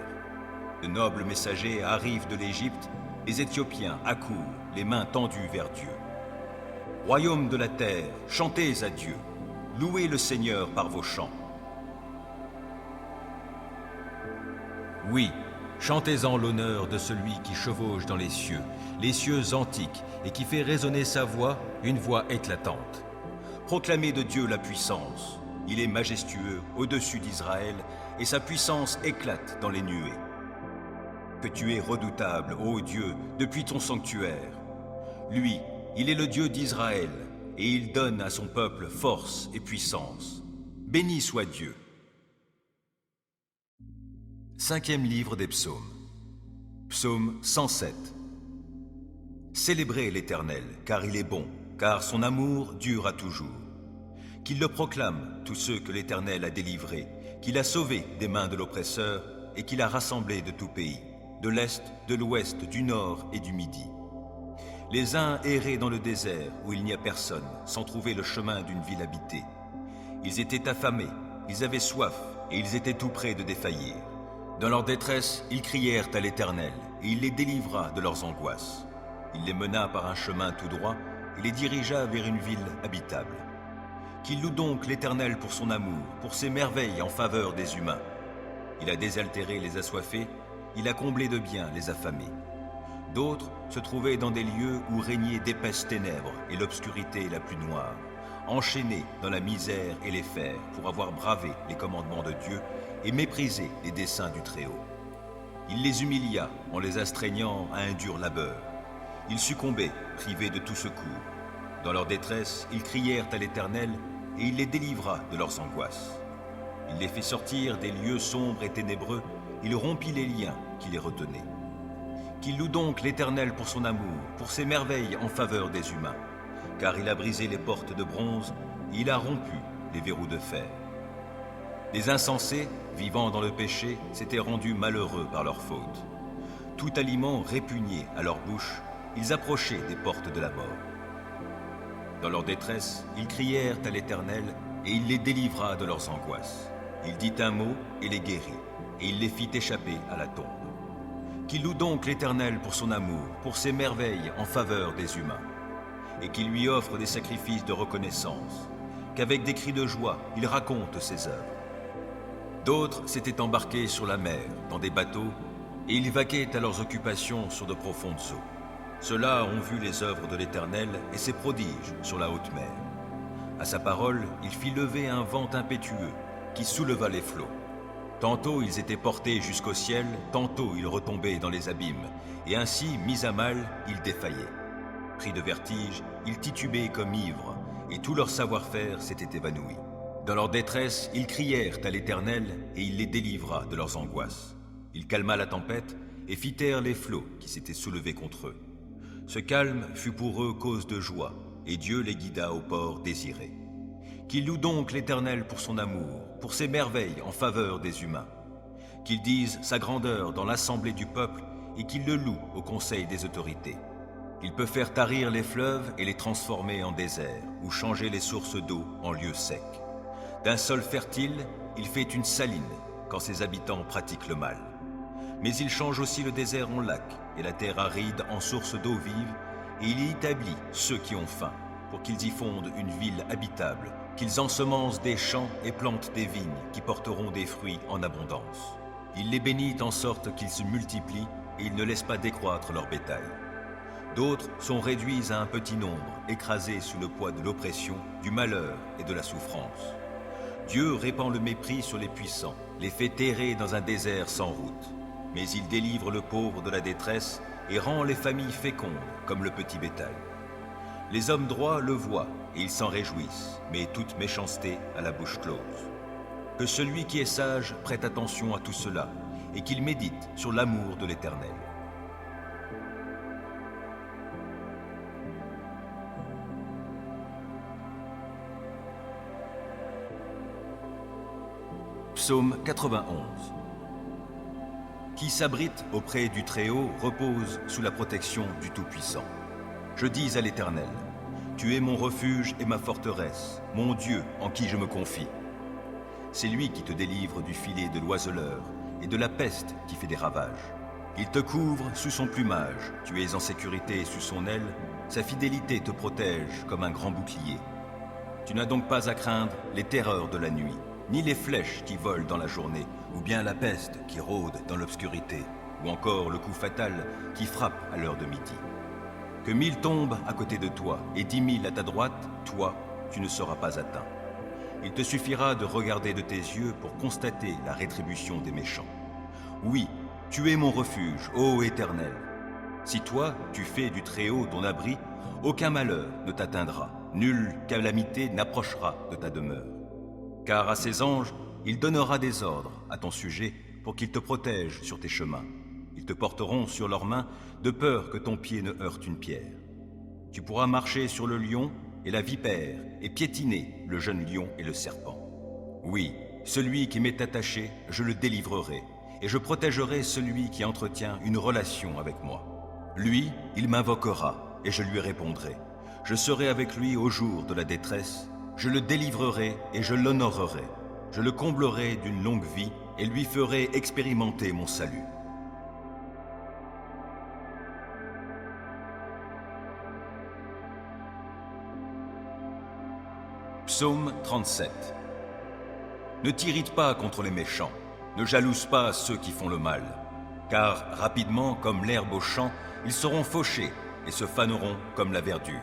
De nobles messagers arrivent de l'Égypte, les Éthiopiens accourent, les mains tendues vers Dieu. Royaume de la terre, chantez à Dieu, louez le Seigneur par vos chants. Oui, chantez-en l'honneur de celui qui chevauche dans les cieux antiques, et qui fait résonner sa voix, une voix éclatante. Proclamez de Dieu la puissance. Il est majestueux au-dessus d'Israël, et sa puissance éclate dans les nuées. Que tu es redoutable, ô Dieu, depuis ton sanctuaire. Lui, il est le Dieu d'Israël, et il donne à son peuple force et puissance. Béni soit Dieu. 5e livre des Psaumes. Psaume 107. Célébrez l'Éternel, car il est bon, car son amour dure à toujours. Qu'il le proclament tous ceux que l'Éternel a délivrés, qu'il a sauvés des mains de l'oppresseur et qu'il a rassemblés de tout pays, de l'Est, de l'Ouest, du Nord et du Midi. Les uns erraient dans le désert où il n'y a personne, sans trouver le chemin d'une ville habitée. Ils étaient affamés, ils avaient soif et ils étaient tout près de défaillir. Dans leur détresse, ils crièrent à l'Éternel et il les délivra de leurs angoisses. Il les mena par un chemin tout droit et les dirigea vers une ville habitable. Qu'il loue donc l'Éternel pour son amour, pour ses merveilles en faveur des humains. Il a désaltéré les assoiffés, il a comblé de biens les affamés. D'autres se trouvaient dans des lieux où régnaient d'épaisses ténèbres et l'obscurité la plus noire, enchaînés dans la misère et les fers pour avoir bravé les commandements de Dieu et méprisé les desseins du Très-Haut. Il les humilia en les astreignant à un dur labeur. Ils succombaient, privés de tout secours. Dans leur détresse, ils crièrent à l'Éternel et il les délivra de leurs angoisses. Il les fit sortir des lieux sombres et ténébreux, il rompit les liens qui les retenaient. Qu'il loue donc l'Éternel pour son amour, pour ses merveilles en faveur des humains, car il a brisé les portes de bronze, et il a rompu les verrous de fer. Les insensés, vivant dans le péché, s'étaient rendus malheureux par leur faute. Tout aliment répugné à leur bouche, ils approchaient des portes de la mort. Dans leur détresse, ils crièrent à l'Éternel, et il les délivra de leurs angoisses. Il dit un mot et les guérit, et il les fit échapper à la tombe. Qu'il loue donc l'Éternel pour son amour, pour ses merveilles en faveur des humains, et qu'il lui offre des sacrifices de reconnaissance, qu'avec des cris de joie, il raconte ses œuvres. D'autres s'étaient embarqués sur la mer, dans des bateaux, et ils vaquaient à leurs occupations sur de profondes eaux. Ceux-là ont vu les œuvres de l'Éternel et ses prodiges sur la haute mer. À sa parole, il fit lever un vent impétueux qui souleva les flots. Tantôt ils étaient portés jusqu'au ciel, tantôt ils retombaient dans les abîmes, et ainsi, mis à mal, ils défaillaient. Pris de vertige, ils titubaient comme ivres, et tout leur savoir-faire s'était évanoui. Dans leur détresse, ils crièrent à l'Éternel, et il les délivra de leurs angoisses. Il calma la tempête, et fit taire les flots qui s'étaient soulevés contre eux. Ce calme fut pour eux cause de joie, et Dieu les guida au port désiré. Qu'ils louent donc l'Éternel pour son amour, pour ses merveilles en faveur des humains. Qu'ils disent sa grandeur dans l'assemblée du peuple, et qu'ils le louent au conseil des autorités. Il peut faire tarir les fleuves et les transformer en désert, ou changer les sources d'eau en lieux secs. D'un sol fertile, il fait une saline, quand ses habitants pratiquent le mal. Mais il change aussi le désert en lac, et la terre aride en source d'eau vive, et il y établit ceux qui ont faim, pour qu'ils y fondent une ville habitable, qu'ils ensemencent des champs et plantent des vignes qui porteront des fruits en abondance. Il les bénit en sorte qu'ils se multiplient, et il ne laisse pas décroître leur bétail. D'autres sont réduits à un petit nombre, écrasés sous le poids de l'oppression, du malheur et de la souffrance. Dieu répand le mépris sur les puissants, les fait terrer dans un désert sans route. Mais il délivre le pauvre de la détresse et rend les familles fécondes comme le petit bétail. Les hommes droits le voient et ils s'en réjouissent, mais toute méchanceté a la bouche close. Que celui qui est sage prête attention à tout cela et qu'il médite sur l'amour de l'Éternel. Psaume 91. Qui s'abrite auprès du Très-Haut repose sous la protection du Tout-Puissant. Je dis à l'Éternel, tu es mon refuge et ma forteresse, mon Dieu en qui je me confie. C'est lui qui te délivre du filet de l'oiseleur et de la peste qui fait des ravages. Il te couvre sous son plumage, tu es en sécurité sous son aile, sa fidélité te protège comme un grand bouclier. Tu n'as donc pas à craindre les terreurs de la nuit, ni les flèches qui volent dans la journée, ou bien la peste qui rôde dans l'obscurité, ou encore le coup fatal qui frappe à l'heure de midi. Que 1000 tombent à côté de toi et 10 000 à ta droite, toi, tu ne seras pas atteint. Il te suffira de regarder de tes yeux pour constater la rétribution des méchants. Oui, tu es mon refuge, ô Éternel. Si toi, tu fais du Très-Haut ton abri, aucun malheur ne t'atteindra, nulle calamité n'approchera de ta demeure. Car à ses anges, il donnera des ordres à ton sujet pour qu'ils te protègent sur tes chemins. Ils te porteront sur leurs mains de peur que ton pied ne heurte une pierre. Tu pourras marcher sur le lion et la vipère et piétiner le jeune lion et le serpent. Oui, celui qui m'est attaché, je le délivrerai et je protégerai celui qui entretient une relation avec moi. Lui, il m'invoquera et je lui répondrai. Je serai avec lui au jour de la détresse. Je le délivrerai et je l'honorerai. Je le comblerai d'une longue vie et lui ferai expérimenter mon salut. Psaume 37. Ne t'irrite pas contre les méchants, ne jalouse pas ceux qui font le mal, car rapidement, comme l'herbe au champ, ils seront fauchés et se faneront comme la verdure.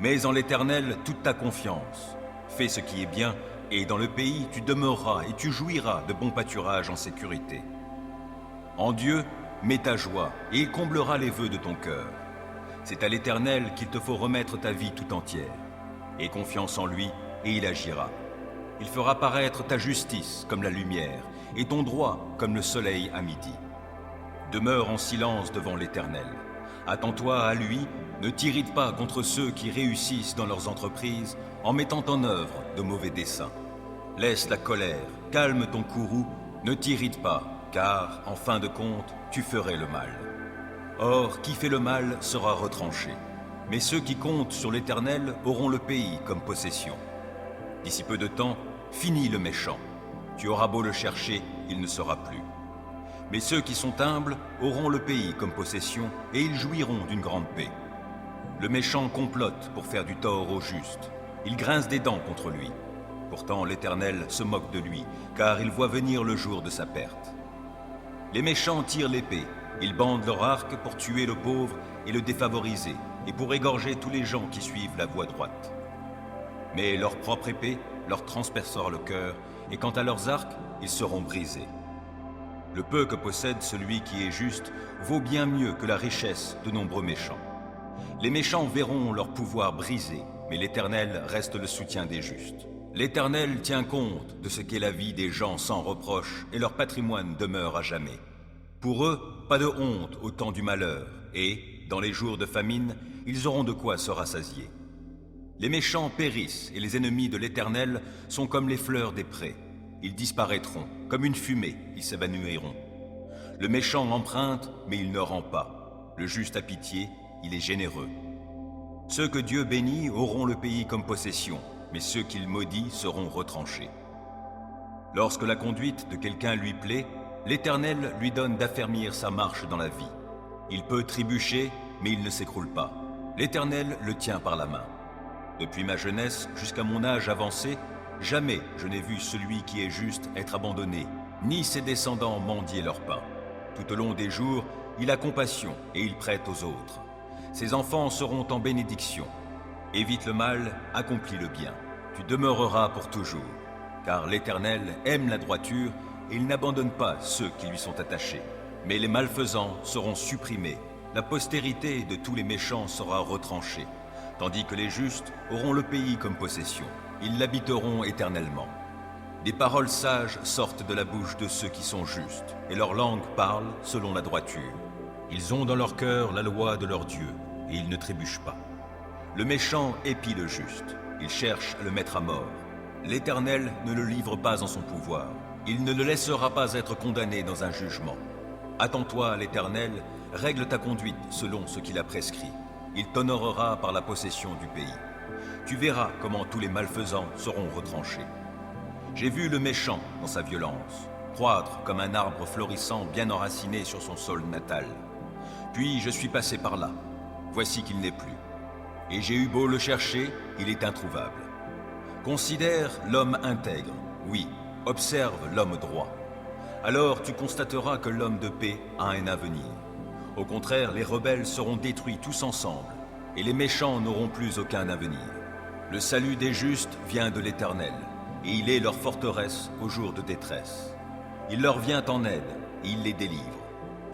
Mets en l'Éternel toute ta confiance, fais ce qui est bien, et dans le pays tu demeureras et tu jouiras de bons pâturages en sécurité. En Dieu, mets ta joie, et il comblera les vœux de ton cœur. C'est à l'Éternel qu'il te faut remettre ta vie tout entière. Aie confiance en lui, et il agira. Il fera paraître ta justice comme la lumière, et ton droit comme le soleil à midi. Demeure en silence devant l'Éternel. Attends-toi à lui, ne t'irrite pas contre ceux qui réussissent dans leurs entreprises en mettant en œuvre de mauvais desseins. Laisse la colère, calme ton courroux, ne t'irrite pas, car, en fin de compte, tu ferais le mal. Or, qui fait le mal sera retranché. Mais ceux qui comptent sur l'Éternel auront le pays comme possession. D'ici peu de temps, finis le méchant. Tu auras beau le chercher, il ne sera plus. Mais ceux qui sont humbles auront le pays comme possession et ils jouiront d'une grande paix. Le méchant complote pour faire du tort au juste. Il grince des dents contre lui. Pourtant l'Éternel se moque de lui, car il voit venir le jour de sa perte. Les méchants tirent l'épée. Ils bandent leur arc pour tuer le pauvre et le défavoriser, et pour égorger tous les gens qui suivent la voie droite. Mais leur propre épée leur transpercera le cœur, et quant à leurs arcs, ils seront brisés. Le peu que possède celui qui est juste vaut bien mieux que la richesse de nombreux méchants. Les méchants verront leur pouvoir brisé, mais l'Éternel reste le soutien des justes. L'Éternel tient compte de ce qu'est la vie des gens sans reproche, et leur patrimoine demeure à jamais. Pour eux, pas de honte au temps du malheur, et, dans les jours de famine, ils auront de quoi se rassasier. Les méchants périssent, et les ennemis de l'Éternel sont comme les fleurs des prés. Ils disparaîtront, comme une fumée, ils s'évanouiront. Le méchant emprunte, mais il ne rend pas. Le juste a pitié, il est généreux. Ceux que Dieu bénit auront le pays comme possession, mais ceux qu'il maudit seront retranchés. Lorsque la conduite de quelqu'un lui plaît, l'Éternel lui donne d'affermir sa marche dans la vie. Il peut trébucher, mais il ne s'écroule pas. L'Éternel le tient par la main. Depuis ma jeunesse jusqu'à mon âge avancé, jamais je n'ai vu celui qui est juste être abandonné, ni ses descendants mendier leur pain. Tout au long des jours, il a compassion et il prête aux autres. Ses enfants seront en bénédiction. Évite le mal, accomplis le bien. Tu demeureras pour toujours. Car l'Éternel aime la droiture et il n'abandonne pas ceux qui lui sont attachés. Mais les malfaisants seront supprimés. La postérité de tous les méchants sera retranchée, tandis que les justes auront le pays comme possession. Ils l'habiteront éternellement. Des paroles sages sortent de la bouche de ceux qui sont justes, et leur langue parle selon la droiture. Ils ont dans leur cœur la loi de leur Dieu, et ils ne trébuchent pas. Le méchant épie le juste, il cherche à le mettre à mort. L'Éternel ne le livre pas en son pouvoir, il ne le laissera pas être condamné dans un jugement. Attends-toi à l'Éternel, règle ta conduite selon ce qu'il a prescrit. Il t'honorera par la possession du pays. Tu verras comment tous les malfaisants seront retranchés. J'ai vu le méchant dans sa violence, croître comme un arbre florissant bien enraciné sur son sol natal. Puis je suis passé par là. Voici qu'il n'est plus. Et j'ai eu beau le chercher, il est introuvable. Considère l'homme intègre, oui, observe l'homme droit. Alors tu constateras que l'homme de paix a un avenir. Au contraire, les rebelles seront détruits tous ensemble, et les méchants n'auront plus aucun avenir. Le salut des justes vient de l'Éternel, et il est leur forteresse au jour de détresse. Il leur vient en aide, et il les délivre.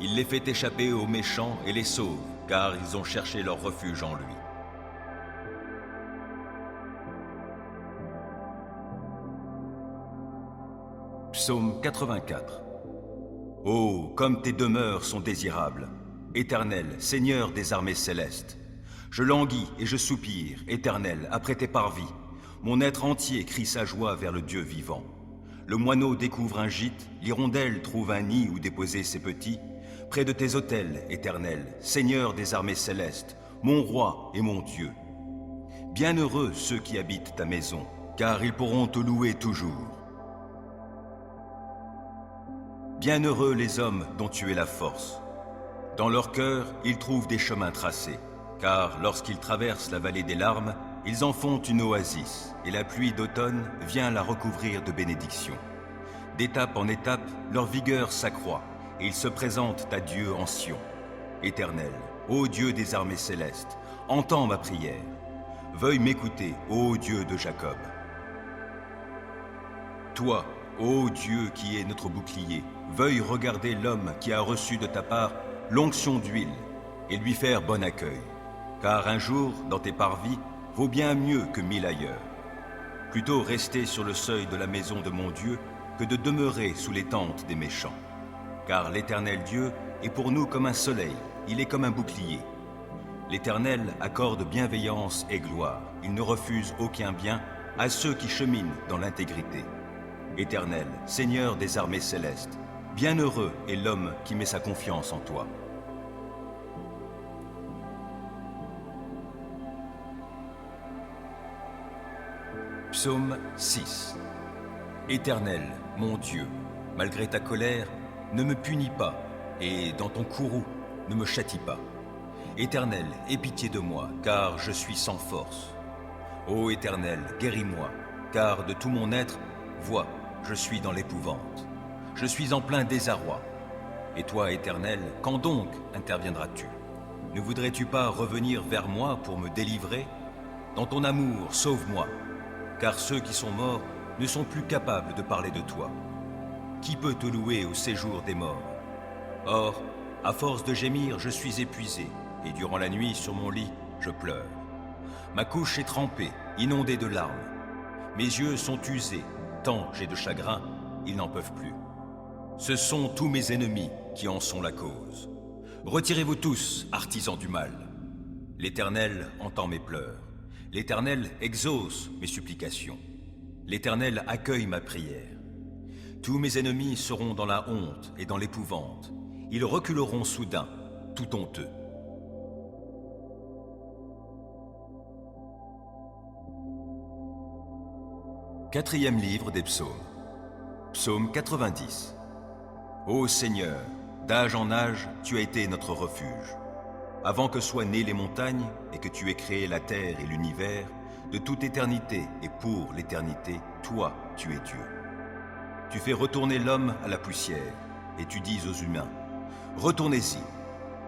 Il les fait échapper aux méchants et les sauve, car ils ont cherché leur refuge en lui. Psaume 84. Oh, comme tes demeures sont désirables, Éternel, Seigneur des armées célestes. Je languis et je soupire, Éternel, après tes parvis. Mon être entier crie sa joie vers le Dieu vivant. Le moineau découvre un gîte, l'hirondelle trouve un nid où déposer ses petits. Près de tes autels, Éternel, Seigneur des armées célestes, mon roi et mon Dieu. Bienheureux ceux qui habitent ta maison, car ils pourront te louer toujours. Bienheureux les hommes dont tu es la force. Dans leur cœur, ils trouvent des chemins tracés, car lorsqu'ils traversent la vallée des larmes, ils en font une oasis, et la pluie d'automne vient la recouvrir de bénédictions. D'étape en étape, leur vigueur s'accroît, et ils se présentent à Dieu en Sion. Éternel, ô Dieu des armées célestes, entends ma prière. Veuille m'écouter, ô Dieu de Jacob. Toi, ô Dieu qui est notre bouclier, veuille regarder l'homme qui a reçu de ta part l'onction d'huile et lui faire bon accueil. Car un jour, dans tes parvis, vaut bien mieux que 1000 ailleurs. Plutôt rester sur le seuil de la maison de mon Dieu que de demeurer sous les tentes des méchants. Car l'Éternel Dieu est pour nous comme un soleil, il est comme un bouclier. L'Éternel accorde bienveillance et gloire, il ne refuse aucun bien à ceux qui cheminent dans l'intégrité. Éternel, Seigneur des armées célestes, bienheureux est l'homme qui met sa confiance en toi. Psaume 6. Éternel, mon Dieu, malgré ta colère, ne me punis pas, et dans ton courroux, ne me châtie pas. Éternel, aie pitié de moi, car je suis sans force. Ô Éternel, guéris-moi, car de tout mon être, vois, je suis dans l'épouvante. Je suis en plein désarroi. Et toi, Éternel, quand donc interviendras-tu? Ne voudrais-tu pas revenir vers moi pour me délivrer? Dans ton amour, sauve-moi. car ceux qui sont morts ne sont plus capables de parler de toi. Qui peut te louer au séjour des morts? Or, à force de gémir, je suis épuisé, et durant la nuit, sur mon lit, je pleure. Ma couche est trempée, inondée de larmes. Mes yeux sont usés, tant j'ai de chagrin, ils n'en peuvent plus. Ce sont tous mes ennemis qui en sont la cause. Retirez-vous tous, artisans du mal. L'Éternel entend mes pleurs. L'Éternel exauce mes supplications. L'Éternel accueille ma prière. Tous mes ennemis seront dans la honte et dans l'épouvante. Ils reculeront soudain, tout honteux. Quatrième livre des psaumes. Psaume 90. Ô Seigneur, d'âge en âge, tu as été notre refuge. Avant que soient nées les montagnes et que tu aies créé la terre et l'univers, de toute éternité et pour l'éternité, toi, tu es Dieu. Tu fais retourner l'homme à la poussière, et tu dis aux humains, « Retournez-y,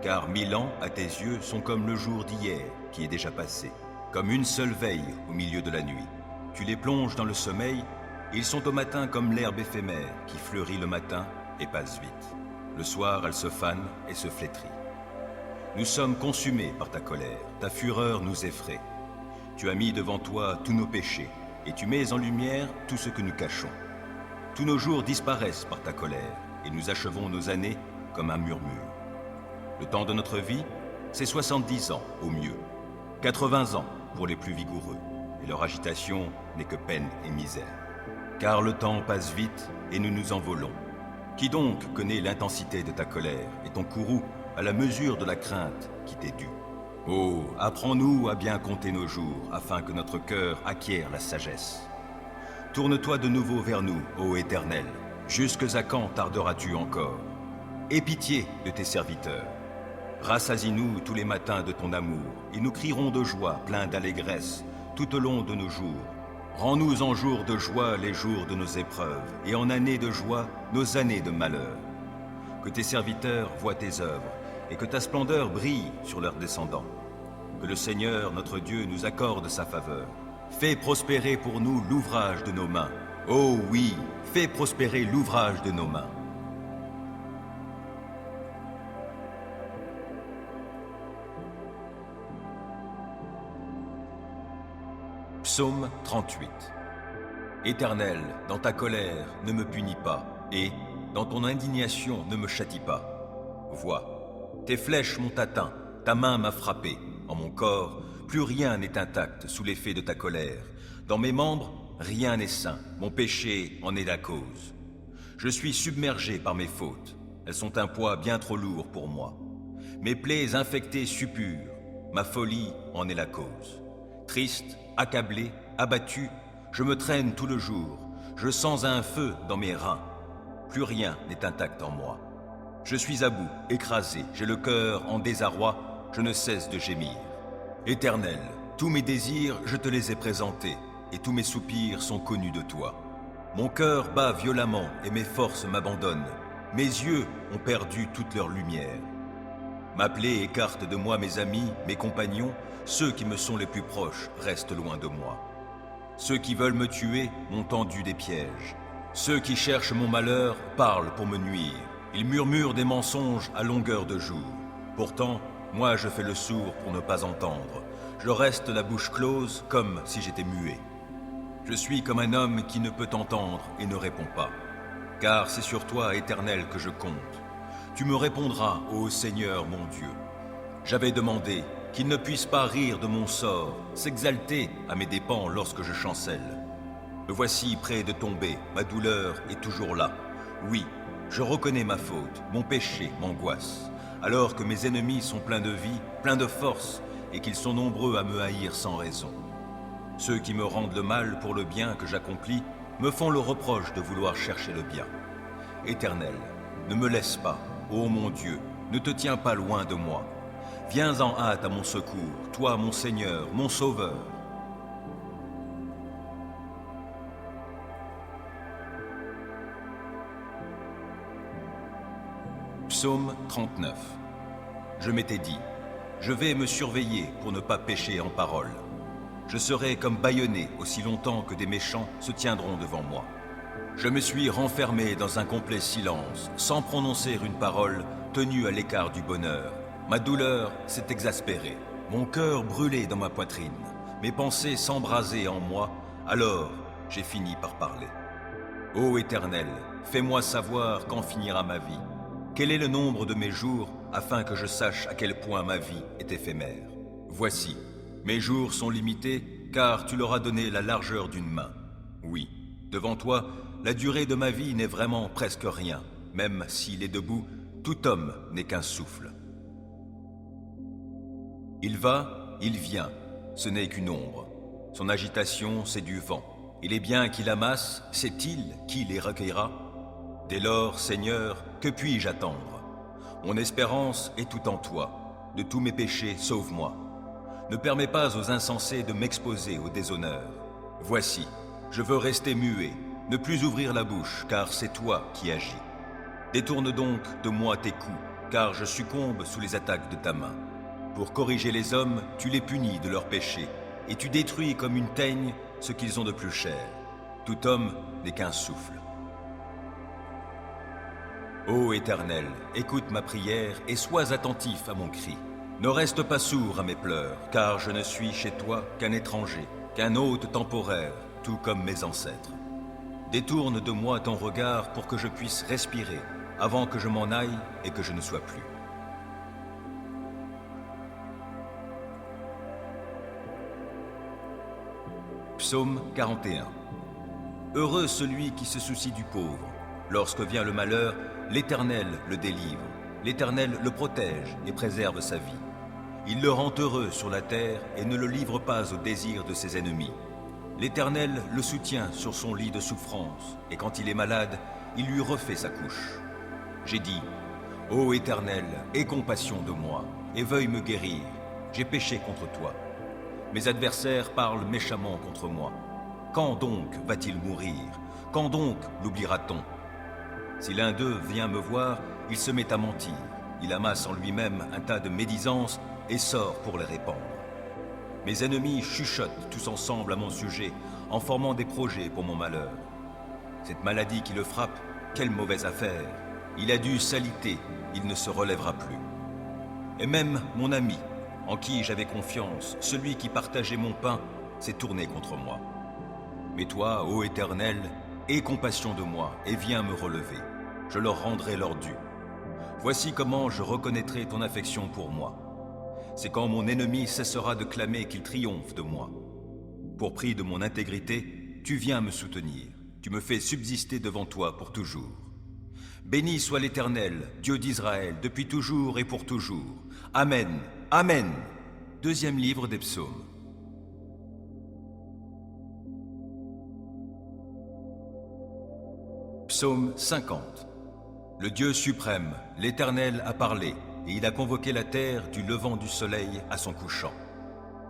car 1000 ans à tes yeux sont comme le jour d'hier qui est déjà passé, comme une seule veille au milieu de la nuit. Tu les plonges dans le sommeil, ils sont au matin comme l'herbe éphémère qui fleurit le matin et passe vite. Le soir, elle se fane et se flétrit. Nous sommes consumés par ta colère, ta fureur nous effraie. Tu as mis devant toi tous nos péchés, et tu mets en lumière tout ce que nous cachons. Tous nos jours disparaissent par ta colère, et nous achevons nos années comme un murmure. Le temps de notre vie, c'est 70 ans au mieux, 80 ans pour les plus vigoureux, et leur agitation n'est que peine et misère. Car le temps passe vite et nous nous envolons. Qui donc connaît l'intensité de ta colère et ton courroux à la mesure de la crainte qui t'est due? Oh, apprends-nous à bien compter nos jours, afin que notre cœur acquiert la sagesse. Tourne-toi de nouveau vers nous, ô Éternel. Jusque à quand tarderas-tu encore? Aie pitié de tes serviteurs. Rassasie-nous tous les matins de ton amour, et nous crierons de joie, pleins d'allégresse, tout au long de nos jours. Rends-nous en jours de joie les jours de nos épreuves, et en années de joie nos années de malheur. Que tes serviteurs voient tes œuvres, et que ta splendeur brille sur leurs descendants. Que le Seigneur, notre Dieu, nous accorde sa faveur. Fais prospérer pour nous l'ouvrage de nos mains. Oh oui, fais prospérer l'ouvrage de nos mains. Psaume 38. Éternel, dans ta colère, ne me punis pas, et, dans ton indignation, ne me châtie pas. Vois, tes flèches m'ont atteint, ta main m'a frappé. En mon corps, plus rien n'est intact sous l'effet de ta colère. Dans mes membres, rien n'est sain, mon péché en est la cause. Je suis submergé par mes fautes, elles sont un poids bien trop lourd pour moi. Mes plaies infectées suppurent, ma folie en est la cause. Triste, accablé, abattu, je me traîne tout le jour, je sens un feu dans mes reins. Plus rien n'est intact en moi. Je suis à bout, écrasé, j'ai le cœur en désarroi, je ne cesse de gémir. Éternel, tous mes désirs, je te les ai présentés, et tous mes soupirs sont connus de toi. Mon cœur bat violemment et mes forces m'abandonnent. Mes yeux ont perdu toute leur lumière. Ma plaie écarte de moi mes amis, mes compagnons, ceux qui me sont les plus proches restent loin de moi. Ceux qui veulent me tuer m'ont tendu des pièges. Ceux qui cherchent mon malheur parlent pour me nuire. Ils murmurent des mensonges à longueur de jour. Pourtant, moi je fais le sourd pour ne pas entendre. Je reste la bouche close comme si j'étais muet. Je suis comme un homme qui ne peut entendre et ne répond pas. Car c'est sur toi, Éternel, que je compte. Tu me répondras, ô Seigneur mon Dieu. J'avais demandé qu'il ne puisse pas rire de mon sort, s'exalter à mes dépens lorsque je chancelle. Me voici près de tomber, ma douleur est toujours là. Oui, je reconnais ma faute, mon péché m'angoisse, alors que mes ennemis sont pleins de vie, pleins de force, et qu'ils sont nombreux à me haïr sans raison. Ceux qui me rendent le mal pour le bien que j'accomplis me font le reproche de vouloir chercher le bien. Éternel, ne me laisse pas, ô mon Dieu, ne te tiens pas loin de moi. Viens en hâte à mon secours, toi mon Seigneur, mon Sauveur. Psaume 39. Je m'étais dit, je vais me surveiller pour ne pas pécher en parole. Je serai comme bâillonné aussi longtemps que des méchants se tiendront devant moi. Je me suis renfermé dans un complet silence, sans prononcer une parole, tenu à l'écart du bonheur. Ma douleur s'est exaspérée, mon cœur brûlait dans ma poitrine, mes pensées s'embrasaient en moi, alors j'ai fini par parler. Ô Éternel, fais-moi savoir quand finira ma vie. Quel est le nombre de mes jours, afin que je sache à quel point ma vie est éphémère. Voici, mes jours sont limités, car tu leur as donné la largeur d'une main. Oui, devant toi, la durée de ma vie n'est vraiment presque rien. Même s'il est debout, tout homme n'est qu'un souffle. Il va, il vient, ce n'est qu'une ombre. Son agitation, c'est du vent. Et les biens qu'il amasse, sait-il qui les recueillera? Dès lors, Seigneur, que puis-je attendre? Mon espérance est tout en toi. De tous mes péchés, sauve-moi. Ne permets pas aux insensés de m'exposer au déshonneur. Voici, je veux rester muet, ne plus ouvrir la bouche, car c'est toi qui agis. Détourne donc de moi tes coups, car je succombe sous les attaques de ta main. Pour corriger les hommes, tu les punis de leurs péchés, et tu détruis comme une teigne ce qu'ils ont de plus cher. Tout homme n'est qu'un souffle. Ô Éternel, écoute ma prière et sois attentif à mon cri. Ne reste pas sourd à mes pleurs, car je ne suis chez toi qu'un étranger, qu'un hôte temporaire, tout comme mes ancêtres. Détourne de moi ton regard pour que je puisse respirer, avant que je m'en aille et que je ne sois plus. Psaume 41. Heureux celui qui se soucie du pauvre. Lorsque vient le malheur, l'Éternel le délivre. L'Éternel le protège et préserve sa vie. Il le rend heureux sur la terre et ne le livre pas au désir de ses ennemis. L'Éternel le soutient sur son lit de souffrance, et quand il est malade, il lui refait sa couche. J'ai dit, ô Éternel, aie compassion de moi, et veuille me guérir. J'ai péché contre toi. Mes adversaires parlent méchamment contre moi. Quand donc va-t-il mourir? Quand donc l'oubliera-t-on? Si l'un d'eux vient me voir, il se met à mentir. Il amasse en lui-même un tas de médisances et sort pour les répandre. Mes ennemis chuchotent tous ensemble à mon sujet, en formant des projets pour mon malheur. Cette maladie qui le frappe, quelle mauvaise affaire! Il a dû s'aliter, il ne se relèvera plus. Et même mon ami, en qui j'avais confiance, celui qui partageait mon pain, s'est tourné contre moi. Mais toi, ô Éternel, aie compassion de moi et viens me relever. Je leur rendrai leur dû. Voici comment je reconnaîtrai ton affection pour moi. C'est quand mon ennemi cessera de clamer qu'il triomphe de moi. Pour prix de mon intégrité, tu viens me soutenir. Tu me fais subsister devant toi pour toujours. Béni soit l'Éternel, Dieu d'Israël, depuis toujours et pour toujours. Amen. Amen. Deuxième livre des Psaumes. Psaume 50. Le Dieu suprême, l'Éternel a parlé, et il a convoqué la terre du levant du soleil à son couchant.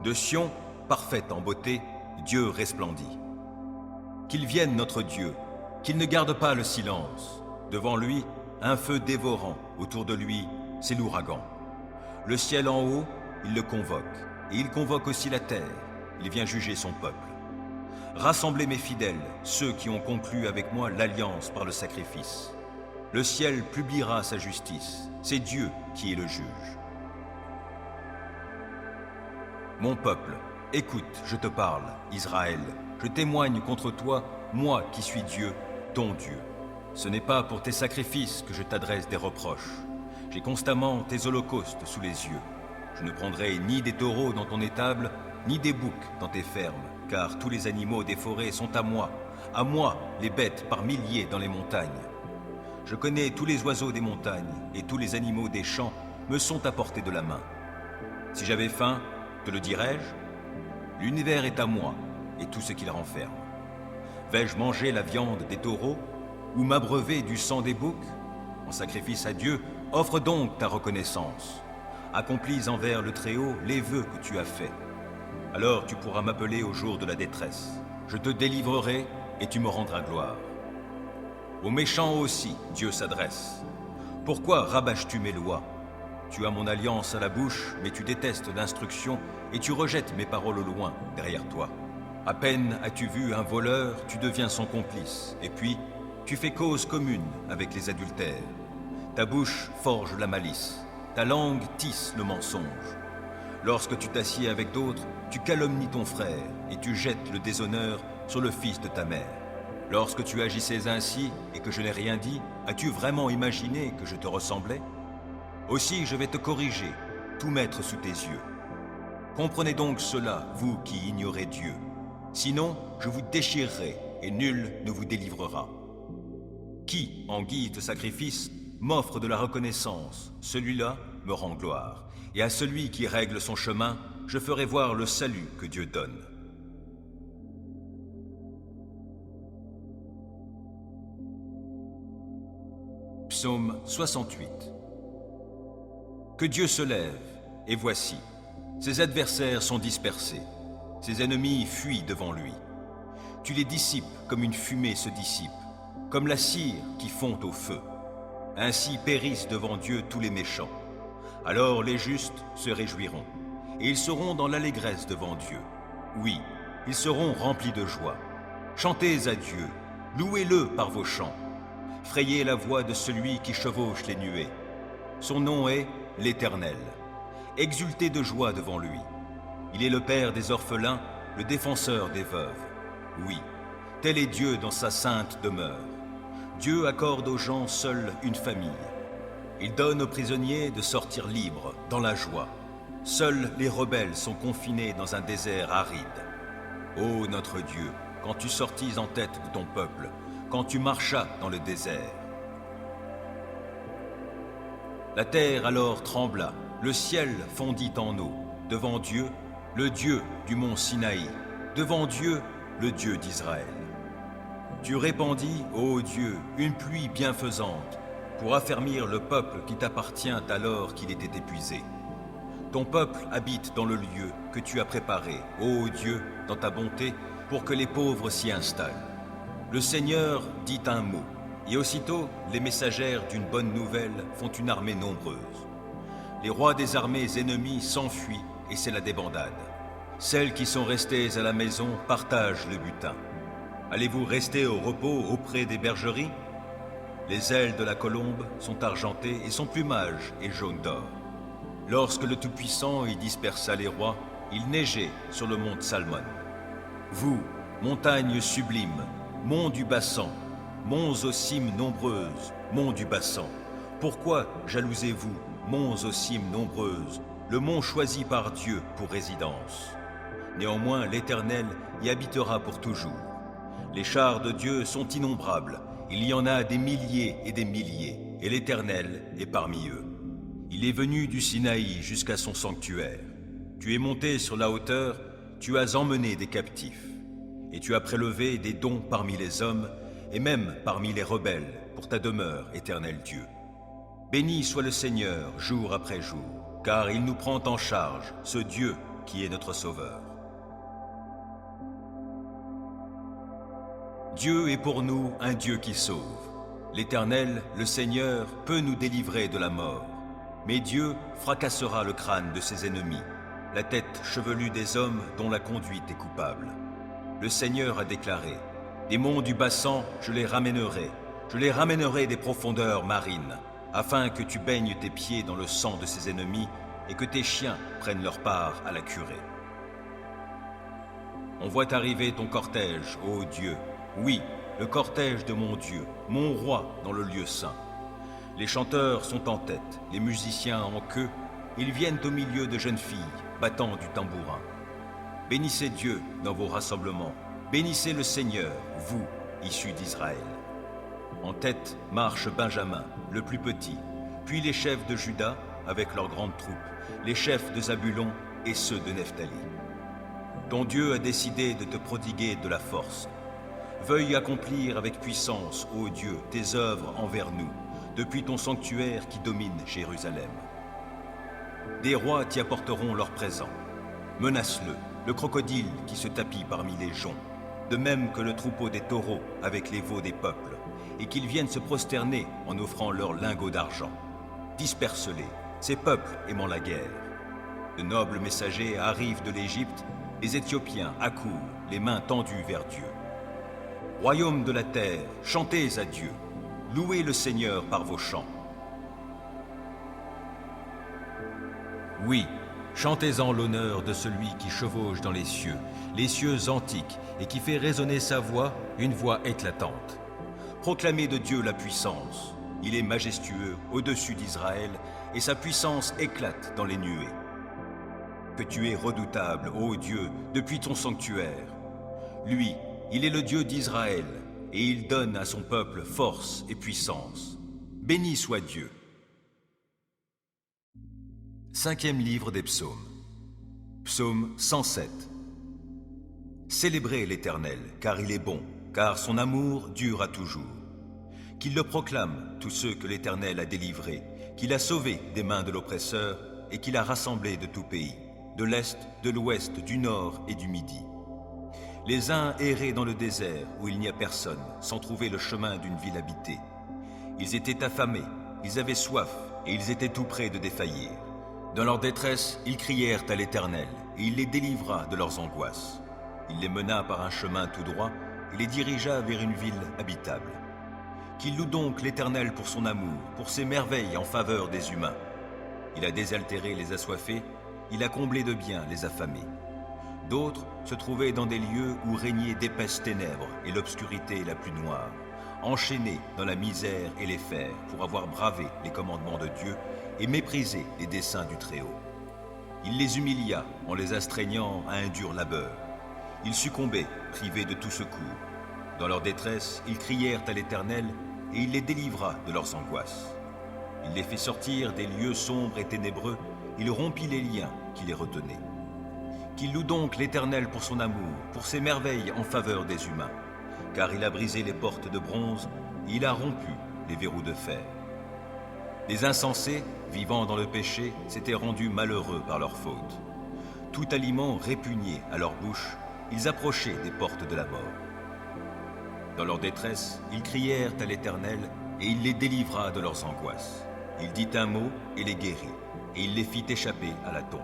De Sion, parfaite en beauté, Dieu resplendit. Qu'il vienne notre Dieu, qu'il ne garde pas le silence. Devant lui, un feu dévorant, autour de lui, c'est l'ouragan. Le ciel en haut, il le convoque, et il convoque aussi la terre, il vient juger son peuple. Rassemblez mes fidèles, ceux qui ont conclu avec moi l'alliance par le sacrifice. Le ciel publiera sa justice, c'est Dieu qui est le juge. Mon peuple, écoute, je te parle, Israël, je témoigne contre toi, moi qui suis Dieu, ton Dieu. Ce n'est pas pour tes sacrifices que je t'adresse des reproches. J'ai constamment tes holocaustes sous les yeux. Je ne prendrai ni des taureaux dans ton étable, ni des boucs dans tes fermes, car tous les animaux des forêts sont à moi les bêtes par milliers dans les montagnes. Je connais tous les oiseaux des montagnes, et tous les animaux des champs me sont à portée de la main. Si j'avais faim, te le dirais-je? L'univers est à moi, et tout ce qu'il renferme. Vais-je manger la viande des taureaux, ou m'abreuver du sang des boucs? En sacrifice à Dieu, offre donc ta reconnaissance. Accomplis envers le Très-Haut les vœux que tu as faits. Alors tu pourras m'appeler au jour de la détresse. Je te délivrerai et tu me rendras gloire. Aux méchants aussi, Dieu s'adresse. Pourquoi rabâches-tu mes lois? Tu as mon alliance à la bouche, mais tu détestes l'instruction et tu rejettes mes paroles au loin, derrière toi. À peine as-tu vu un voleur, tu deviens son complice, et puis tu fais cause commune avec les adultères. Ta bouche forge la malice, ta langue tisse le mensonge. Lorsque tu t'assieds avec d'autres, tu calomnies ton frère et tu jettes le déshonneur sur le fils de ta mère. Lorsque tu agissais ainsi et que je n'ai rien dit, as-tu vraiment imaginé que je te ressemblais? Aussi je vais te corriger, tout mettre sous tes yeux. Comprenez donc cela, vous qui ignorez Dieu. Sinon, je vous déchirerai et nul ne vous délivrera. Qui, en guise de sacrifice, m'offre de la reconnaissance, celui-là me rend gloire. Et à celui qui règle son chemin, je ferai voir le salut que Dieu donne. Psaume 68. Que Dieu se lève, et voici, ses adversaires sont dispersés, ses ennemis fuient devant lui. Tu les dissipes comme une fumée se dissipe, comme la cire qui fond au feu. Ainsi périssent devant Dieu tous les méchants. Alors les justes se réjouiront, et ils seront dans l'allégresse devant Dieu. Oui, ils seront remplis de joie. Chantez à Dieu, louez-le par vos chants. Frayez la voix de celui qui chevauche les nuées. Son nom est l'Éternel. Exultez de joie devant lui. Il est le Père des orphelins, le défenseur des veuves. Oui, tel est Dieu dans sa sainte demeure. Dieu accorde aux gens seuls une famille. Il donne aux prisonniers de sortir libres, dans la joie. Seuls les rebelles sont confinés dans un désert aride. Ô notre Dieu, quand tu sortis en tête de ton peuple, quand tu marchas dans le désert. La terre alors trembla, le ciel fondit en eau, devant Dieu, le Dieu du mont Sinaï, devant Dieu, le Dieu d'Israël. Tu répandis, ô Dieu, une pluie bienfaisante, pour affermir le peuple qui t'appartient alors qu'il était épuisé. Ton peuple habite dans le lieu que tu as préparé, ô Dieu, dans ta bonté, pour que les pauvres s'y installent. Le Seigneur dit un mot, et aussitôt les messagères d'une bonne nouvelle font une armée nombreuse. Les rois des armées ennemies s'enfuient et c'est la débandade. Celles qui sont restées à la maison partagent le butin. Allez-vous rester au repos auprès des bergeries? Les ailes de la colombe sont argentées et son plumage est jaune d'or. Lorsque le Tout-Puissant y dispersa les rois, il neigeait sur le mont Salmon. Vous, montagnes sublimes, monts du Bassan, monts aux cimes nombreuses, monts du Bassan, pourquoi jalousez-vous, monts aux cimes nombreuses, le mont choisi par Dieu pour résidence? Néanmoins, l'Éternel y habitera pour toujours. Les chars de Dieu sont innombrables, il y en a des milliers, et l'Éternel est parmi eux. Il est venu du Sinaï jusqu'à son sanctuaire. Tu es monté sur la hauteur, tu as emmené des captifs, et tu as prélevé des dons parmi les hommes, et même parmi les rebelles, pour ta demeure, Éternel Dieu. Béni soit le Seigneur, jour après jour, car il nous prend en charge, ce Dieu qui est notre Sauveur. Dieu est pour nous un Dieu qui sauve. L'Éternel, le Seigneur, peut nous délivrer de la mort. Mais Dieu fracassera le crâne de ses ennemis, la tête chevelue des hommes dont la conduite est coupable. Le Seigneur a déclaré, des monts du Bassan, je les ramènerai des profondeurs marines, afin que tu baignes tes pieds dans le sang de ses ennemis et que tes chiens prennent leur part à la curée. On voit arriver ton cortège, ô Dieu, oui, le cortège de mon Dieu, mon roi dans le lieu saint. Les chanteurs sont en tête, les musiciens en queue, ils viennent au milieu de jeunes filles, battant du tambourin. Bénissez Dieu dans vos rassemblements, bénissez le Seigneur, vous, issus d'Israël. En tête marche Benjamin, le plus petit, puis les chefs de Juda avec leurs grandes troupes, les chefs de Zabulon et ceux de Nephtali. Ton Dieu a décidé de te prodiguer de la force. Veuille accomplir avec puissance, ô Dieu, tes œuvres envers nous, depuis ton sanctuaire qui domine Jérusalem. Des rois t'y apporteront leurs présents. Menace-le, le crocodile qui se tapit parmi les joncs, de même que le troupeau des taureaux avec les veaux des peuples, et qu'ils viennent se prosterner en offrant leurs lingots d'argent. Disperse-les, ces peuples aimant la guerre. De nobles messagers arrivent de l'Égypte, les Éthiopiens accourent, les mains tendues vers Dieu. Royaume de la terre, chantez à Dieu, louez le Seigneur par vos chants. Oui, chantez-en l'honneur de celui qui chevauche dans les cieux antiques, et qui fait résonner sa voix, une voix éclatante. Proclamez de Dieu la puissance. Il est majestueux au-dessus d'Israël, et sa puissance éclate dans les nuées. Que tu es redoutable, ô Dieu, depuis ton sanctuaire. Lui, il est le Dieu d'Israël, et il donne à son peuple force et puissance. Béni soit Dieu. 5e livre des Psaumes. Psaume 107. Célébrez l'Éternel, car il est bon, car son amour dure à toujours. Qu'il le proclame, tous ceux que l'Éternel a délivrés, qu'il a sauvés des mains de l'oppresseur, et qu'il a rassemblés de tout pays, de l'Est, de l'Ouest, du Nord et du Midi. Les uns erraient dans le désert, où il n'y a personne, sans trouver le chemin d'une ville habitée. Ils étaient affamés, ils avaient soif, et ils étaient tout près de défaillir. Dans leur détresse, ils crièrent à l'Éternel, et il les délivra de leurs angoisses. Il les mena par un chemin tout droit, et les dirigea vers une ville habitable. Qu'il loue donc l'Éternel pour son amour, pour ses merveilles en faveur des humains. Il a désaltéré les assoiffés, il a comblé de biens les affamés. D'autres se trouvaient dans des lieux où régnaient d'épaisses ténèbres et l'obscurité la plus noire, enchaînés dans la misère et les fers pour avoir bravé les commandements de Dieu et méprisé les desseins du Très-Haut. Il les humilia en les astreignant à un dur labeur. Ils succombaient, privés de tout secours. Dans leur détresse, ils crièrent à l'Éternel, et il les délivra de leurs angoisses. Il les fit sortir des lieux sombres et ténébreux, il rompit les liens qui les retenaient. Qu'il loue donc l'Éternel pour son amour, pour ses merveilles en faveur des humains, car il a brisé les portes de bronze, et il a rompu les verrous de fer. Les insensés, vivant dans le péché, s'étaient rendus malheureux par leur faute. Tout aliment répugné à leur bouche, ils approchaient des portes de la mort. Dans leur détresse, ils crièrent à l'Éternel, et il les délivra de leurs angoisses. Il dit un mot et les guérit, et il les fit échapper à la tombe.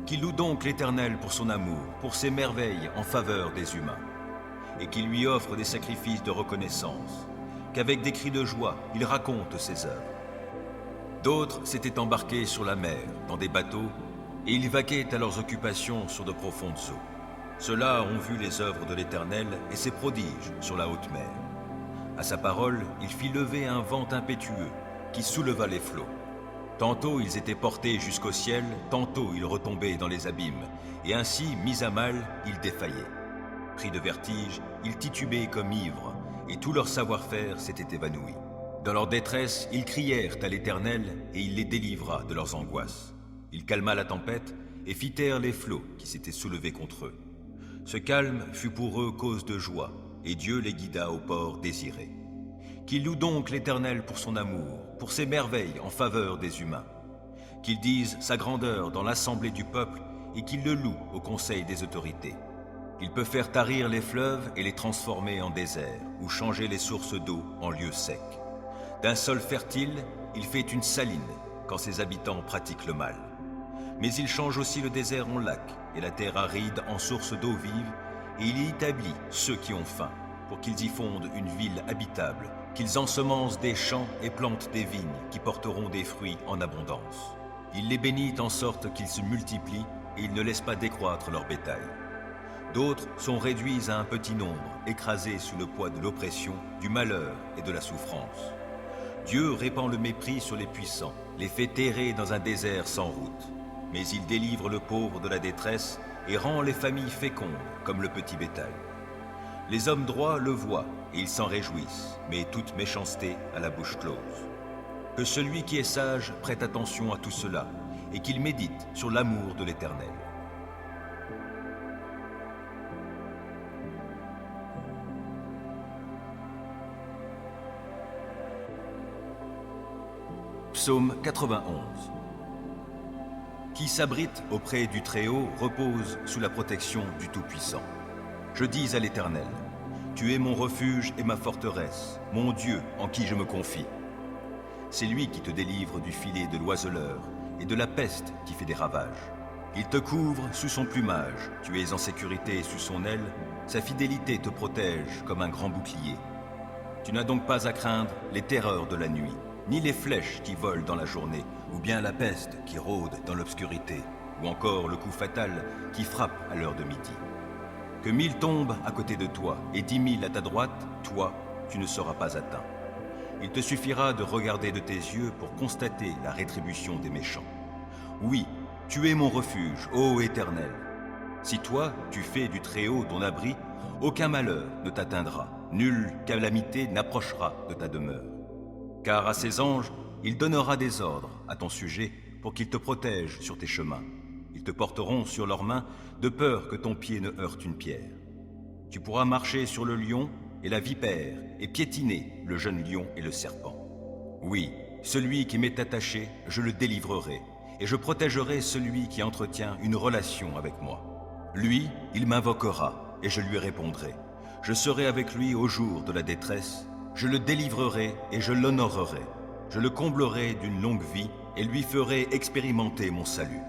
Qu'il loue donc l'Éternel pour son amour, pour ses merveilles en faveur des humains, et qu'il lui offre des sacrifices de reconnaissance, qu'avec des cris de joie, il raconte ses œuvres. D'autres s'étaient embarqués sur la mer, dans des bateaux, et ils vaquaient à leurs occupations sur de profondes eaux. Ceux-là ont vu les œuvres de l'Éternel et ses prodiges sur la haute mer. À sa parole, il fit lever un vent impétueux qui souleva les flots. Tantôt ils étaient portés jusqu'au ciel, tantôt ils retombaient dans les abîmes, et ainsi, mis à mal, ils défaillaient. Pris de vertige, ils titubaient comme ivres, et tout leur savoir-faire s'était évanoui. Dans leur détresse, ils crièrent à l'Éternel, et il les délivra de leurs angoisses. Il calma la tempête et fit taire les flots qui s'étaient soulevés contre eux. Ce calme fut pour eux cause de joie, et Dieu les guida au port désiré. Qu'ils louent donc l'Éternel pour son amour, pour ses merveilles en faveur des humains. Qu'ils disent sa grandeur dans l'assemblée du peuple, et qu'ils le louent au conseil des autorités. Il peut faire tarir les fleuves et les transformer en désert, ou changer les sources d'eau en lieux secs. D'un sol fertile, il fait une saline, quand ses habitants pratiquent le mal. Mais il change aussi le désert en lac, et la terre aride en source d'eau vive, et il y établit ceux qui ont faim, pour qu'ils y fondent une ville habitable, qu'ils ensemencent des champs et plantent des vignes qui porteront des fruits en abondance. Il les bénit en sorte qu'ils se multiplient, et il ne laisse pas décroître leur bétail. D'autres sont réduits à un petit nombre, écrasés sous le poids de l'oppression, du malheur et de la souffrance. Dieu répand le mépris sur les puissants, les fait terrer dans un désert sans route. Mais il délivre le pauvre de la détresse et rend les familles fécondes comme le petit bétail. Les hommes droits le voient et ils s'en réjouissent, mais toute méchanceté a la bouche close. Que celui qui est sage prête attention à tout cela et qu'il médite sur l'amour de l'Éternel. Psaume 91. Qui s'abrite auprès du Très-Haut repose sous la protection du Tout-Puissant. Je dis à l'Éternel, tu es mon refuge et ma forteresse, mon Dieu en qui je me confie. c'est lui qui te délivre du filet de l'oiseleur et de la peste qui fait des ravages. Il te couvre sous son plumage, tu es en sécurité sous son aile, sa fidélité te protège comme un grand bouclier. Tu n'as donc pas à craindre les terreurs de la nuit, ni les flèches qui volent dans la journée, ou bien la peste qui rôde dans l'obscurité, ou encore le coup fatal qui frappe à l'heure de midi. Que 1000 tombent à côté de toi et 10 000 à ta droite, toi, tu ne seras pas atteint. Il te suffira de regarder de tes yeux pour constater la rétribution des méchants. Oui, tu es mon refuge, ô Éternel. Si toi, tu fais du Très-Haut ton abri, aucun malheur ne t'atteindra, nulle calamité n'approchera de ta demeure. Car à ses anges, il donnera des ordres à ton sujet pour qu'ils te protègent sur tes chemins. Ils te porteront sur leurs mains de peur que ton pied ne heurte une pierre. Tu pourras marcher sur le lion et la vipère et piétiner le jeune lion et le serpent. Oui, celui qui m'est attaché, je le délivrerai, et je protégerai celui qui entretient une relation avec moi. Lui, il m'invoquera, et je lui répondrai. Je serai avec lui au jour de la détresse, je le délivrerai et je l'honorerai. Je le comblerai d'une longue vie et lui ferai expérimenter mon salut.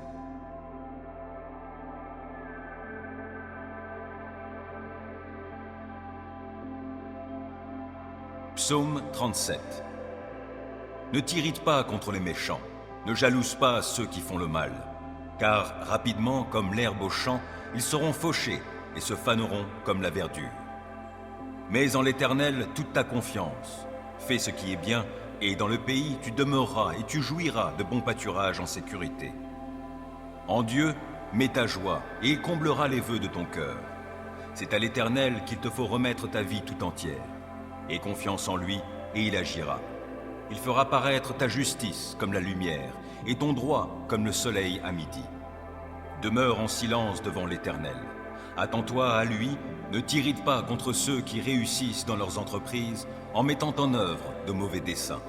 Psaume 37. Ne t'irrite pas contre les méchants, ne jalouse pas ceux qui font le mal, car rapidement, comme l'herbe au champ, ils seront fauchés et se faneront comme la verdure. Mets en l'Éternel toute ta confiance, fais ce qui est bien, et dans le pays tu demeureras et tu jouiras de bons pâturages en sécurité. En Dieu, mets ta joie, et il comblera les vœux de ton cœur. C'est à l'Éternel qu'il te faut remettre ta vie tout entière. Aie confiance en lui, et il agira. Il fera paraître ta justice comme la lumière, et ton droit comme le soleil à midi. Demeure en silence devant l'Éternel. Attends-toi à lui, ne t'irrite pas contre ceux qui réussissent dans leurs entreprises en mettant en œuvre de mauvais desseins.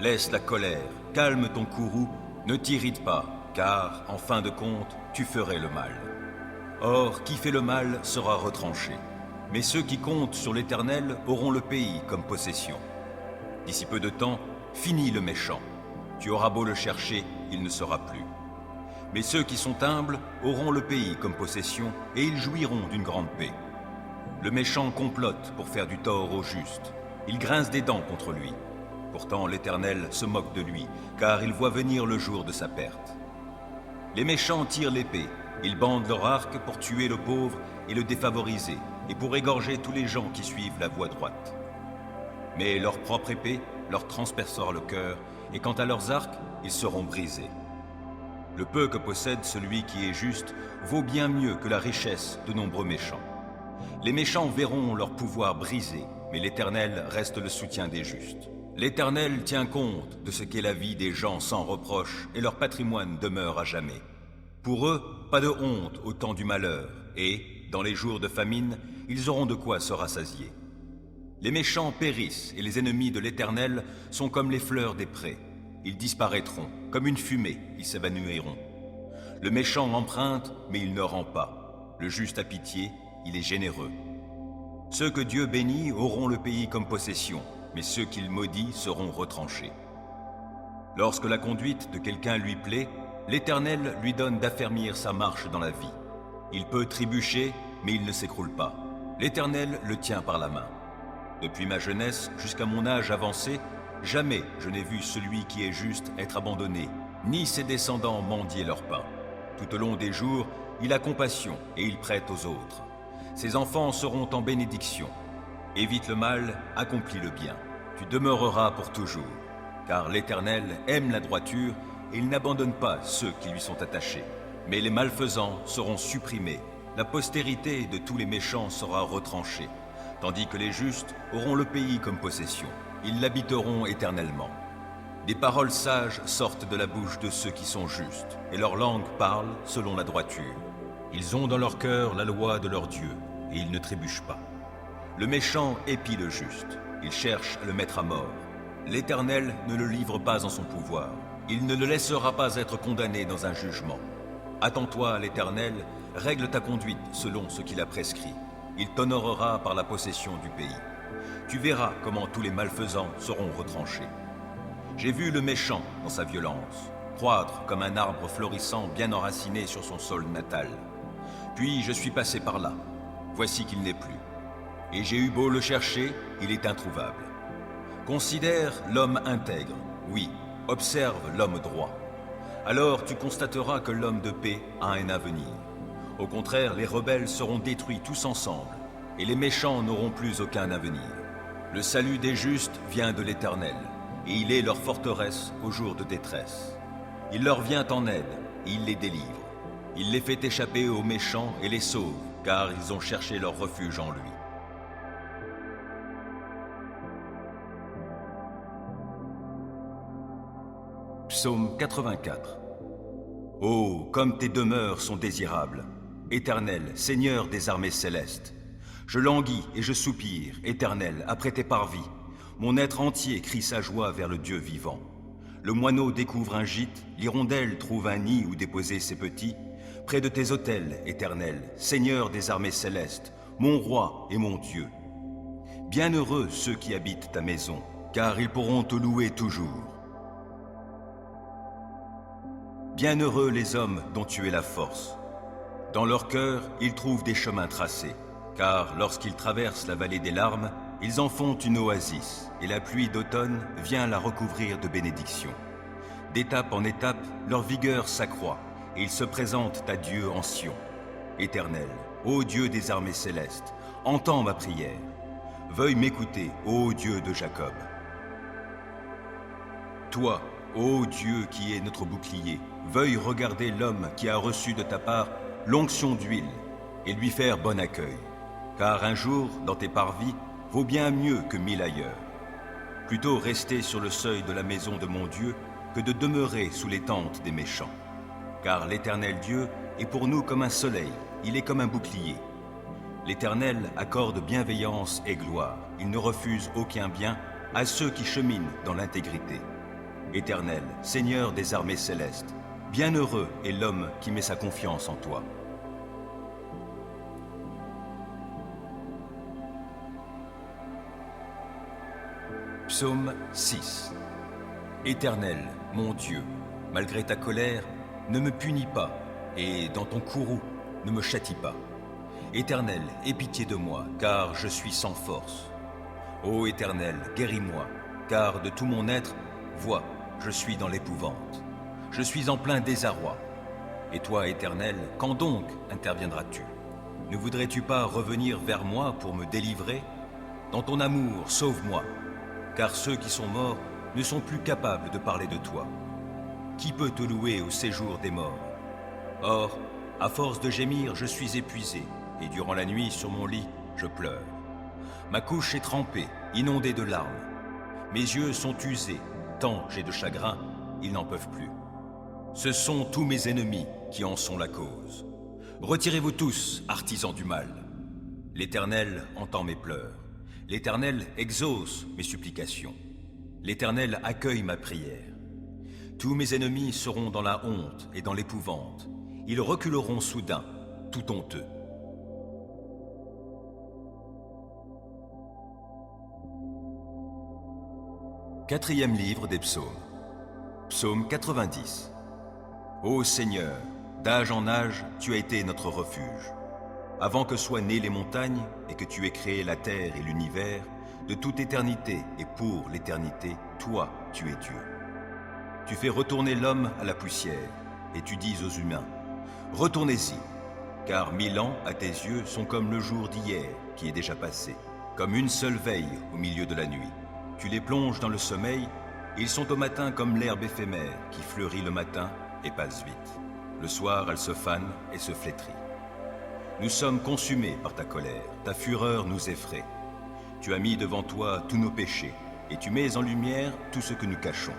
Laisse la colère, calme ton courroux, ne t'irrite pas, car, en fin de compte, tu ferais le mal. Or, qui fait le mal sera retranché. Mais ceux qui comptent sur l'Éternel auront le pays comme possession. D'ici peu de temps, finis le méchant. Tu auras beau le chercher, il ne sera plus. Mais ceux qui sont humbles auront le pays comme possession et ils jouiront d'une grande paix. Le méchant complote pour faire du tort au juste. Il grince des dents contre lui. Pourtant l'Éternel se moque de lui, car il voit venir le jour de sa perte. Les méchants tirent l'épée. Ils bandent leur arc pour tuer le pauvre et le défavoriser, et pour égorger tous les gens qui suivent la voie droite. Mais leur propre épée leur transpercera le cœur, et quant à leurs arcs, ils seront brisés. Le peu que possède celui qui est juste vaut bien mieux que la richesse de nombreux méchants. Les méchants verront leur pouvoir brisé, mais l'Éternel reste le soutien des justes. L'Éternel tient compte de ce qu'est la vie des gens sans reproche, et leur patrimoine demeure à jamais. Pour eux, pas de honte au temps du malheur, et, dans les jours de famine, ils auront de quoi se rassasier. Les méchants périssent, et les ennemis de l'Éternel sont comme les fleurs des prés. Ils disparaîtront, comme une fumée, ils s'évanouiront. Le méchant emprunte, mais il ne rend pas. Le juste a pitié, il est généreux. Ceux que Dieu bénit auront le pays comme possession, mais ceux qu'il maudit seront retranchés. Lorsque la conduite de quelqu'un lui plaît, l'Éternel lui donne d'affermir sa marche dans la vie. Il peut trébucher, mais il ne s'écroule pas. L'Éternel le tient par la main. Depuis ma jeunesse jusqu'à mon âge avancé, jamais je n'ai vu celui qui est juste être abandonné, ni ses descendants mendier leur pain. Tout au long des jours, il a compassion et il prête aux autres. Ses enfants seront en bénédiction. Évite le mal, accomplis le bien. Tu demeureras pour toujours, car l'Éternel aime la droiture et il n'abandonne pas ceux qui lui sont attachés. Mais les malfaisants seront supprimés. La postérité de tous les méchants sera retranchée, tandis que les justes auront le pays comme possession. Ils l'habiteront éternellement. Des paroles sages sortent de la bouche de ceux qui sont justes, et leur langue parle selon la droiture. Ils ont dans leur cœur la loi de leur Dieu, et ils ne trébuchent pas. Le méchant épie le juste, il cherche à le mettre à mort. L'Éternel ne le livre pas en son pouvoir, il ne le laissera pas être condamné dans un jugement. Attends-toi à l'Éternel, règle ta conduite selon ce qu'il a prescrit. Il t'honorera par la possession du pays. Tu verras comment tous les malfaisants seront retranchés. J'ai vu le méchant dans sa violence, croître comme un arbre florissant bien enraciné sur son sol natal. Puis je suis passé par là. Voici qu'il n'est plus. Et j'ai eu beau le chercher, il est introuvable. Considère l'homme intègre, oui, observe l'homme droit. Alors tu constateras que l'homme de paix a un avenir. Au contraire, les rebelles seront détruits tous ensemble, et les méchants n'auront plus aucun avenir. Le salut des justes vient de l'Éternel, et il est leur forteresse au jour de détresse. Il leur vient en aide, et il les délivre. Il les fait échapper aux méchants et les sauve, car ils ont cherché leur refuge en lui. Psaume 84. Oh, comme tes demeures sont désirables, Éternel, Seigneur des armées célestes. Je languis et je soupire, Éternel, après tes parvis. Mon être entier crie sa joie vers le Dieu vivant. Le moineau découvre un gîte, l'hirondelle trouve un nid où déposer ses petits. Près de tes autels, Éternel, Seigneur des armées célestes, mon roi et mon Dieu. Bienheureux ceux qui habitent ta maison, car ils pourront te louer toujours. Bienheureux les hommes dont tu es la force. Dans leur cœur, ils trouvent des chemins tracés, car lorsqu'ils traversent la vallée des larmes, ils en font une oasis, et la pluie d'automne vient la recouvrir de bénédictions. D'étape en étape, leur vigueur s'accroît, et ils se présentent à Dieu en Sion. Éternel, ô Dieu des armées célestes, entends ma prière. Veuille m'écouter, ô Dieu de Jacob. Toi, ô Dieu qui est notre bouclier, veuille regarder l'homme qui a reçu de ta part l'onction d'huile et lui faire bon accueil. Car un jour, dans tes parvis, vaut bien mieux que 1000 ailleurs. Plutôt rester sur le seuil de la maison de mon Dieu que de demeurer sous les tentes des méchants. Car l'Éternel Dieu est pour nous comme un soleil, il est comme un bouclier. L'Éternel accorde bienveillance et gloire, il ne refuse aucun bien à ceux qui cheminent dans l'intégrité. Éternel, Seigneur des armées célestes, bienheureux est l'homme qui met sa confiance en toi. Psaume 6. Éternel, mon Dieu, malgré ta colère, ne me punis pas, et dans ton courroux, ne me châtie pas. Éternel, aie pitié de moi, car je suis sans force. Ô Éternel, guéris-moi, car de tout mon être, vois, je suis dans l'épouvante. Je suis en plein désarroi. Et toi, Éternel, quand donc interviendras-tu? Ne voudrais-tu pas revenir vers moi pour me délivrer? Dans ton amour, sauve-moi, car ceux qui sont morts ne sont plus capables de parler de toi. Qui peut te louer au séjour des morts? Or, à force de gémir, je suis épuisé, et durant la nuit, sur mon lit, je pleure. Ma couche est trempée, inondée de larmes. Mes yeux sont usés, tant j'ai de chagrin, ils n'en peuvent plus. Ce sont tous mes ennemis qui en sont la cause. Retirez-vous tous, artisans du mal. L'Éternel entend mes pleurs. L'Éternel exauce mes supplications. L'Éternel accueille ma prière. Tous mes ennemis seront dans la honte et dans l'épouvante. Ils reculeront soudain, tout honteux. Quatrième livre des psaumes. Psaume 90. Ô Seigneur, d'âge en âge, tu as été notre refuge. Avant que soient nées les montagnes et que tu aies créé la terre et l'univers, de toute éternité et pour l'éternité, toi, tu es Dieu. Tu fais retourner l'homme à la poussière, et tu dis aux humains, retournez-y, car 1000 ans à tes yeux sont comme le jour d'hier qui est déjà passé, comme une seule veille au milieu de la nuit. Tu les plonges dans le sommeil, et ils sont au matin comme l'herbe éphémère qui fleurit le matin et passe vite. Le soir, elle se fane et se flétrit. Nous sommes consumés par ta colère, ta fureur nous effraie. Tu as mis devant toi tous nos péchés, et tu mets en lumière tout ce que nous cachons.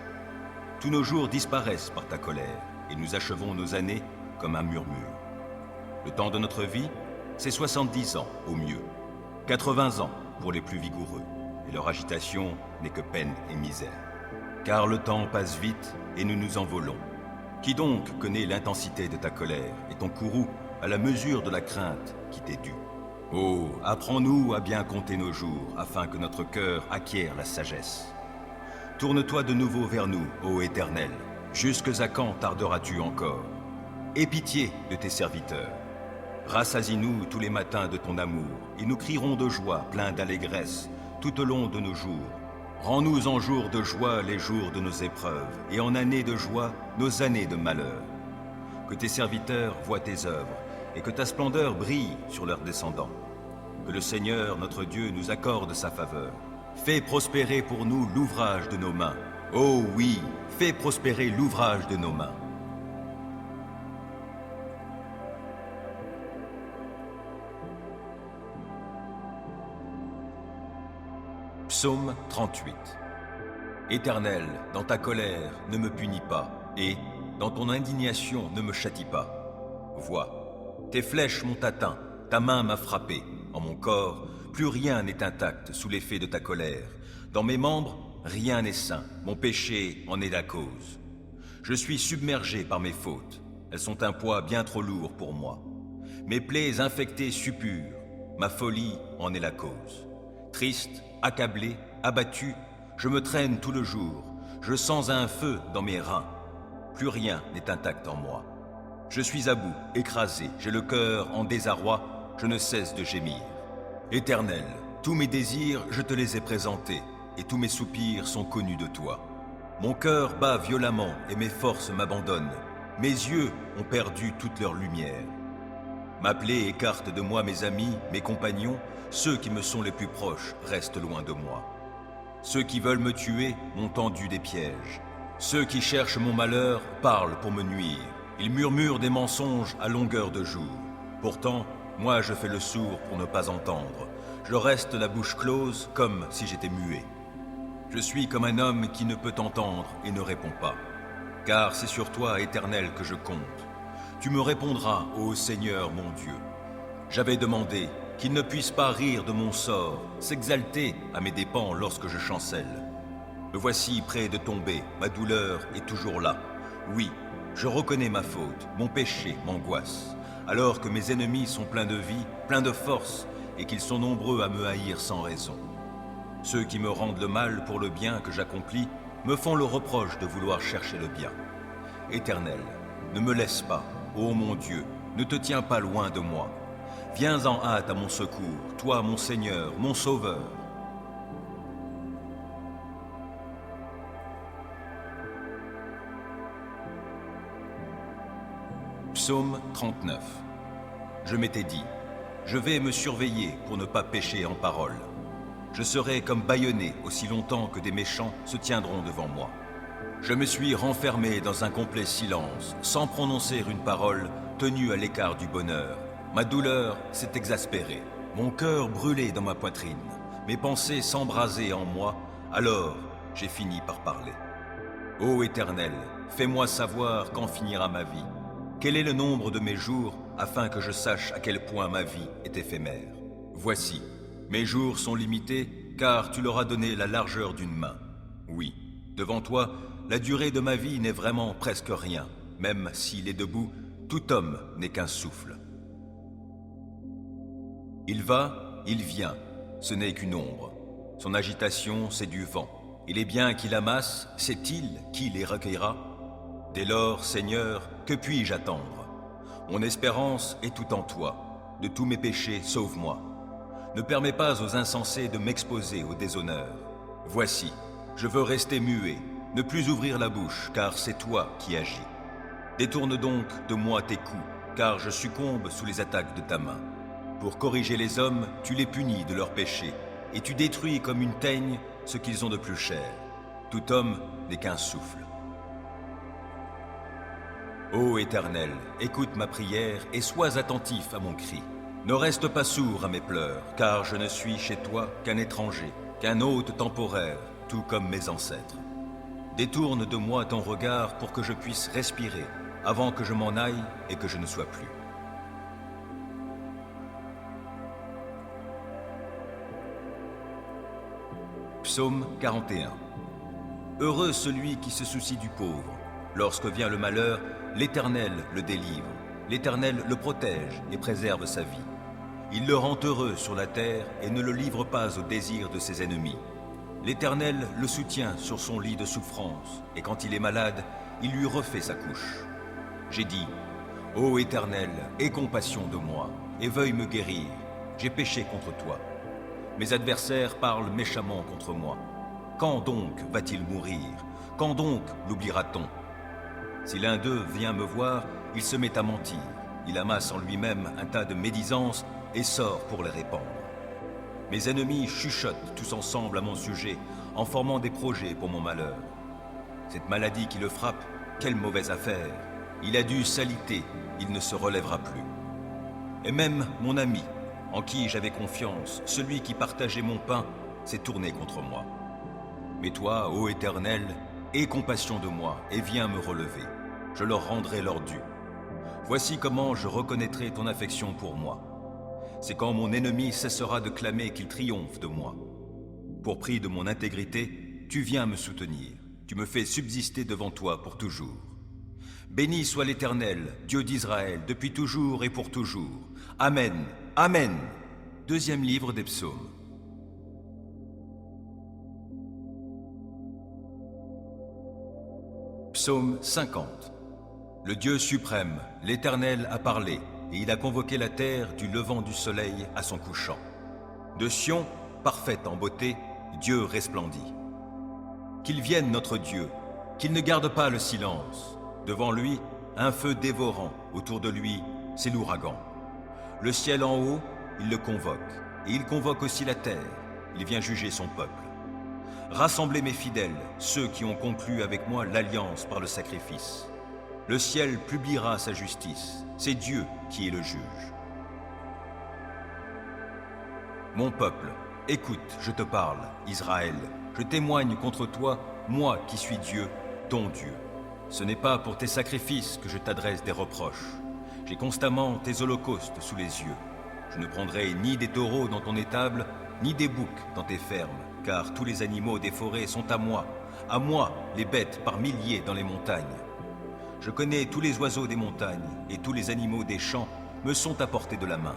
Tous nos jours disparaissent par ta colère, et nous achevons nos années comme un murmure. Le temps de notre vie, c'est 70 ans au mieux, 80 ans pour les plus vigoureux, et leur agitation n'est que peine et misère. Car le temps passe vite, et nous nous envolons. Qui donc connaît l'intensité de ta colère, et ton courroux à la mesure de la crainte qui t'est due? Oh, apprends-nous à bien compter nos jours, afin que notre cœur acquiert la sagesse. Tourne-toi de nouveau vers nous, ô Éternel. Jusque à quand tarderas-tu encore? Aie pitié de tes serviteurs. Rassasie-nous tous les matins de ton amour, et nous crierons de joie, pleins d'allégresse, tout au long de nos jours. Rends-nous en jours de joie les jours de nos épreuves, et en années de joie nos années de malheur. Que tes serviteurs voient tes œuvres, et que ta splendeur brille sur leurs descendants. Que le Seigneur, notre Dieu, nous accorde sa faveur. Fais prospérer pour nous l'ouvrage de nos mains. Oh oui, fais prospérer l'ouvrage de nos mains. Psaume 38. Éternel, dans ta colère, ne me punis pas, et, dans ton indignation, ne me châtie pas. Vois, tes flèches m'ont atteint, ta main m'a frappé. En mon corps, plus rien n'est intact sous l'effet de ta colère. Dans mes membres, rien n'est sain, mon péché en est la cause. Je suis submergé par mes fautes, elles sont un poids bien trop lourd pour moi. Mes plaies infectées suppurent, ma folie en est la cause. Triste, accablé, abattu, je me traîne tout le jour, je sens un feu dans mes reins. Plus rien n'est intact en moi. Je suis à bout, écrasé, j'ai le cœur en désarroi, je ne cesse de gémir. Éternel, tous mes désirs, je te les ai présentés, et tous mes soupirs sont connus de toi. Mon cœur bat violemment et mes forces m'abandonnent. Mes yeux ont perdu toute leur lumière. Ma plaie écarte de moi mes amis, mes compagnons, ceux qui me sont les plus proches restent loin de moi. Ceux qui veulent me tuer m'ont tendu des pièges. Ceux qui cherchent mon malheur parlent pour me nuire. Ils murmurent des mensonges à longueur de jour. Pourtant, moi je fais le sourd pour ne pas entendre. Je reste la bouche close comme si j'étais muet. Je suis comme un homme qui ne peut entendre et ne répond pas. Car c'est sur toi, Éternel, que je compte. Tu me répondras, ô Seigneur mon Dieu. J'avais demandé qu'il ne puisse pas rire de mon sort, s'exalter à mes dépens lorsque je chancelle. Me voici près de tomber, ma douleur est toujours là. Oui, je reconnais ma faute, mon péché m'angoisse, alors que mes ennemis sont pleins de vie, pleins de force, et qu'ils sont nombreux à me haïr sans raison. Ceux qui me rendent le mal pour le bien que j'accomplis me font le reproche de vouloir chercher le bien. Éternel, ne me laisse pas, ô mon Dieu, ne te tiens pas loin de moi. Viens en hâte à mon secours, toi mon Seigneur, mon Sauveur. Psaume 39. Je m'étais dit, je vais me surveiller pour ne pas pécher en parole. Je serai comme bâillonné aussi longtemps que des méchants se tiendront devant moi. Je me suis renfermé dans un complet silence, sans prononcer une parole, tenu à l'écart du bonheur. Ma douleur s'est exaspérée, mon cœur brûlait dans ma poitrine, mes pensées s'embrasaient en moi, alors j'ai fini par parler. Ô Éternel, fais-moi savoir quand finira ma vie. Quel est le nombre de mes jours, afin que je sache à quel point ma vie est éphémère. Voici, mes jours sont limités, car tu leur as donné la largeur d'une main. Oui, devant toi, la durée de ma vie n'est vraiment presque rien, même s'il est debout, tout homme n'est qu'un souffle. Il va, il vient, ce n'est qu'une ombre. Son agitation, c'est du vent. Et les biens qu'il amasse, c'est-il qui les recueillera? Dès lors, Seigneur, que puis-je attendre? Mon espérance est tout en toi. De tous mes péchés, sauve-moi. Ne permets pas aux insensés de m'exposer au déshonneur. Voici, je veux rester muet, ne plus ouvrir la bouche, car c'est toi qui agis. Détourne donc de moi tes coups, car je succombe sous les attaques de ta main. Pour corriger les hommes, tu les punis de leurs péchés, et tu détruis comme une teigne ce qu'ils ont de plus cher. Tout homme n'est qu'un souffle. Ô Éternel, écoute ma prière et sois attentif à mon cri. Ne reste pas sourd à mes pleurs, car je ne suis chez toi qu'un étranger, qu'un hôte temporaire, tout comme mes ancêtres. Détourne de moi ton regard pour que je puisse respirer, avant que je m'en aille et que je ne sois plus. Psaume 41. Heureux celui qui se soucie du pauvre. Lorsque vient le malheur, l'Éternel le délivre. L'Éternel le protège et préserve sa vie. Il le rend heureux sur la terre et ne le livre pas au désir de ses ennemis. L'Éternel le soutient sur son lit de souffrance, et quand il est malade, il lui refait sa couche. J'ai dit, ô Éternel, aie compassion de moi, et veuille me guérir. J'ai péché contre toi. Mes adversaires parlent méchamment contre moi. Quand donc va-t-il mourir? Quand donc l'oubliera-t-on? Si l'un d'eux vient me voir, il se met à mentir. Il amasse en lui-même un tas de médisances et sort pour les répandre. Mes ennemis chuchotent tous ensemble à mon sujet, en formant des projets pour mon malheur. Cette maladie qui le frappe, quelle mauvaise affaire! Il a dû s'aliter, il ne se relèvera plus. Et même mon ami, en qui j'avais confiance, celui qui partageait mon pain, s'est tourné contre moi. Mais toi, ô Éternel, aie compassion de moi et viens me relever. Je leur rendrai leur dû. Voici comment je reconnaîtrai ton affection pour moi. C'est quand mon ennemi cessera de clamer qu'il triomphe de moi. Pour prix de mon intégrité, tu viens me soutenir. Tu me fais subsister devant toi pour toujours. Béni soit l'Éternel, Dieu d'Israël, depuis toujours et pour toujours. Amen. Amen. Deuxième livre des Psaumes. Psaume 50. Le Dieu suprême, l'Éternel a parlé, et il a convoqué la terre du levant du soleil à son couchant. De Sion, parfaite en beauté, Dieu resplendit. Qu'il vienne notre Dieu, qu'il ne garde pas le silence. Devant lui, un feu dévorant, autour de lui, c'est l'ouragan. Le ciel en haut, il le convoque, et il convoque aussi la terre, il vient juger son peuple. Rassemblez mes fidèles, ceux qui ont conclu avec moi l'alliance par le sacrifice. Le ciel publiera sa justice, c'est Dieu qui est le juge. Mon peuple, écoute, je te parle, Israël, je témoigne contre toi, moi qui suis Dieu, ton Dieu. Ce n'est pas pour tes sacrifices que je t'adresse des reproches. J'ai constamment tes holocaustes sous les yeux. Je ne prendrai ni des taureaux dans ton étable, ni des boucs dans tes fermes, car tous les animaux des forêts sont à moi les bêtes par milliers dans les montagnes. Je connais tous les oiseaux des montagnes, et tous les animaux des champs me sont à portée de la main.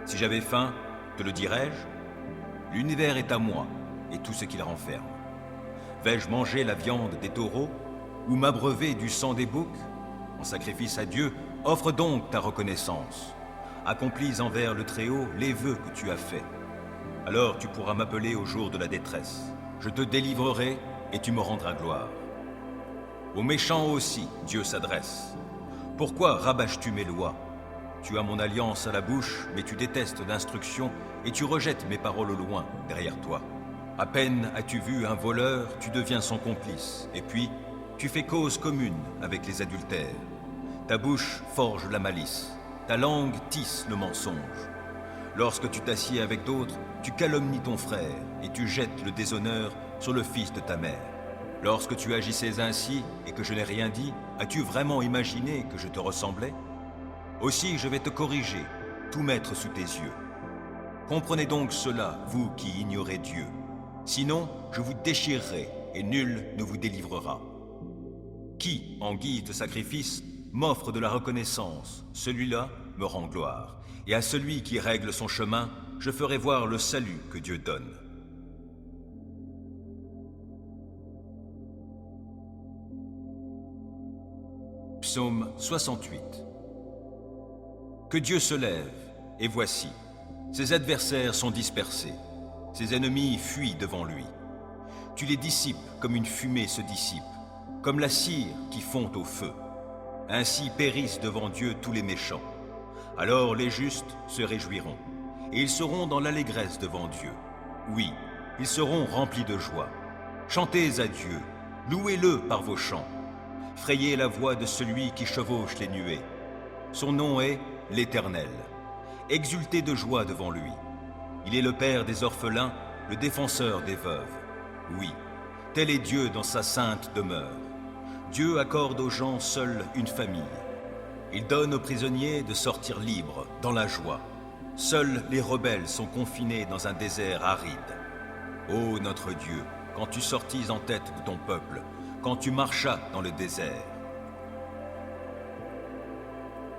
Si j'avais faim, te le dirais-je? L'univers est à moi, et tout ce qu'il renferme. Vais-je manger la viande des taureaux, ou m'abreuver du sang des boucs? En sacrifice à Dieu, offre donc ta reconnaissance. Accomplis envers le Très-Haut les vœux que tu as faits. Alors tu pourras m'appeler au jour de la détresse. Je te délivrerai et tu me rendras gloire. Aux méchants aussi, Dieu s'adresse. Pourquoi rabâches-tu mes lois? Tu as mon alliance à la bouche, mais tu détestes l'instruction et tu rejettes mes paroles au loin, derrière toi. À peine as-tu vu un voleur, tu deviens son complice. Et puis, tu fais cause commune avec les adultères. Ta bouche forge la malice, ta langue tisse le mensonge. Lorsque tu t'assieds avec d'autres, tu calomnies ton frère et tu jettes le déshonneur sur le fils de ta mère. Lorsque tu agissais ainsi et que je n'ai rien dit, as-tu vraiment imaginé que je te ressemblais? Aussi je vais te corriger, tout mettre sous tes yeux. Comprenez donc cela, vous qui ignorez Dieu. Sinon, je vous déchirerai et nul ne vous délivrera. Qui, en guise de sacrifice, m'offre de la reconnaissance, celui-là me rend gloire. Et à celui qui règle son chemin, je ferai voir le salut que Dieu donne. Psaume 68. Que Dieu se lève, et voici, ses adversaires sont dispersés, ses ennemis fuient devant lui. Tu les dissipes comme une fumée se dissipe, comme la cire qui fond au feu. Ainsi périssent devant Dieu tous les méchants. Alors les justes se réjouiront, et ils seront dans l'allégresse devant Dieu. Oui, ils seront remplis de joie. Chantez à Dieu, louez-le par vos chants. Frayez la voix de celui qui chevauche les nuées. Son nom est l'Éternel. Exultez de joie devant lui. Il est le Père des orphelins, le défenseur des veuves. Oui, tel est Dieu dans sa sainte demeure. Dieu accorde aux gens seuls une famille. Il donne aux prisonniers de sortir libres, dans la joie. Seuls les rebelles sont confinés dans un désert aride. Ô notre Dieu, quand tu sortis en tête de ton peuple, quand tu marchas dans le désert.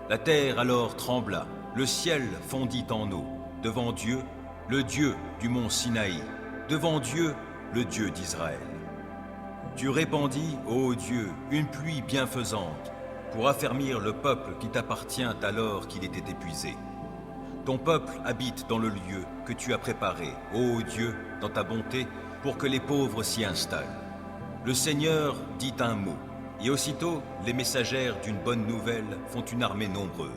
La terre alors trembla, le ciel fondit en eau, devant Dieu, le Dieu du mont Sinaï, devant Dieu, le Dieu d'Israël. Tu répandis, ô Dieu, une pluie bienfaisante pour affermir le peuple qui t'appartient alors qu'il était épuisé. Ton peuple habite dans le lieu que tu as préparé, ô Dieu, dans ta bonté, pour que les pauvres s'y installent. Le Seigneur dit un mot, et aussitôt les messagères d'une bonne nouvelle font une armée nombreuse.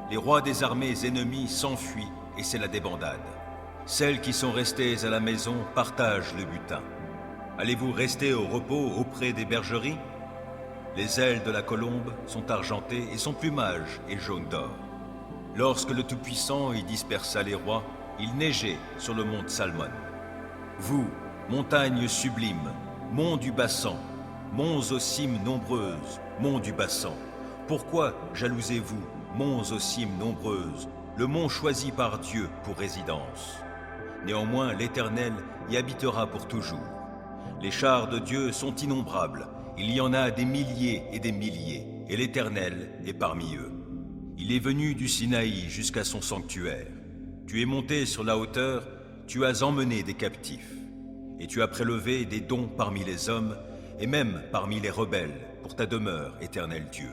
Les rois des armées ennemies s'enfuient et c'est la débandade. Celles qui sont restées à la maison partagent le butin. Allez-vous rester au repos auprès des bergeries? Les ailes de la colombe sont argentées et son plumage est jaune d'or. Lorsque le Tout-Puissant y dispersa les rois, il neigeait sur le mont Salmon. Vous, montagnes sublimes, monts du Bassan, monts aux cimes nombreuses, monts du Bassan, pourquoi jalousez-vous, monts aux cimes nombreuses, le mont choisi par Dieu pour résidence? Néanmoins, l'Éternel y habitera pour toujours. Les chars de Dieu sont innombrables, il y en a des milliers, et l'Éternel est parmi eux. Il est venu du Sinaï jusqu'à son sanctuaire. Tu es monté sur la hauteur, tu as emmené des captifs, et tu as prélevé des dons parmi les hommes, et même parmi les rebelles, pour ta demeure, Éternel Dieu.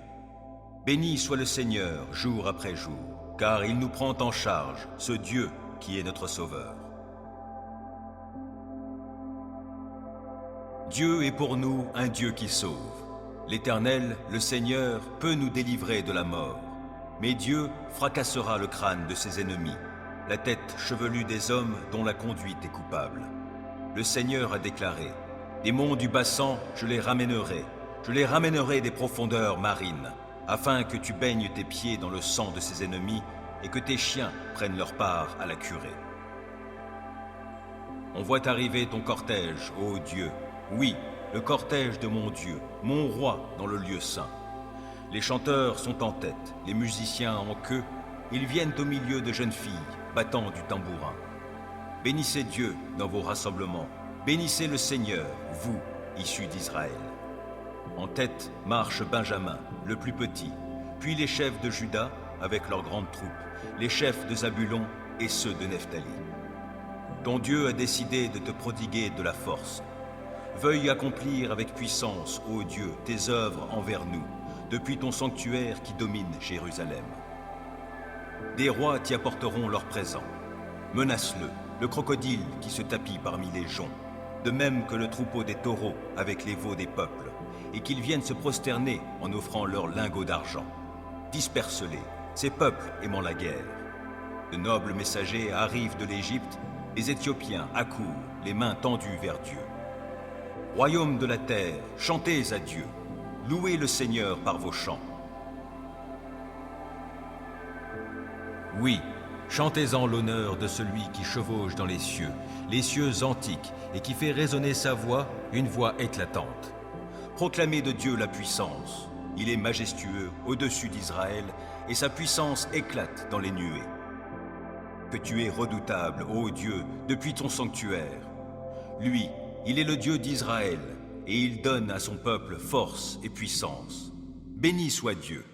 Béni soit le Seigneur, jour après jour, car il nous prend en charge, ce Dieu qui est notre Sauveur. Dieu est pour nous un Dieu qui sauve. L'Éternel, le Seigneur, peut nous délivrer de la mort. Mais Dieu fracassera le crâne de ses ennemis, la tête chevelue des hommes dont la conduite est coupable. Le Seigneur a déclaré, « Des monts du Bassan, je les ramènerai des profondeurs marines, afin que tu baignes tes pieds dans le sang de ses ennemis et que tes chiens prennent leur part à la curée. » On voit arriver ton cortège, ô Dieu, oui, le cortège de mon Dieu, mon roi dans le lieu saint. Les chanteurs sont en tête, les musiciens en queue, ils viennent au milieu de jeunes filles, battant du tambourin. Bénissez Dieu dans vos rassemblements, bénissez le Seigneur, vous, issus d'Israël. En tête marche Benjamin, le plus petit, puis les chefs de Juda avec leurs grandes troupes, les chefs de Zabulon et ceux de Nephtali. Ton Dieu a décidé de te prodiguer de la force. Veuille accomplir avec puissance, ô Dieu, tes œuvres envers nous, depuis ton sanctuaire qui domine Jérusalem. Des rois t'y apporteront leurs présents. Menace-le, le crocodile qui se tapit parmi les joncs, de même que le troupeau des taureaux avec les veaux des peuples, et qu'ils viennent se prosterner en offrant leurs lingots d'argent. Disperse-les, ces peuples aimant la guerre. De nobles messagers arrivent de l'Égypte, les Éthiopiens accourent, les mains tendues vers Dieu. Royaume de la terre, chantez à Dieu, louez le Seigneur par vos chants. Oui, chantez-en l'honneur de celui qui chevauche dans les cieux antiques, et qui fait résonner sa voix, une voix éclatante. Proclamez de Dieu la puissance. Il est majestueux au-dessus d'Israël, et sa puissance éclate dans les nuées. Que tu es redoutable, ô Dieu, depuis ton sanctuaire. Lui, il est le Dieu d'Israël, et il donne à son peuple force et puissance. Béni soit Dieu.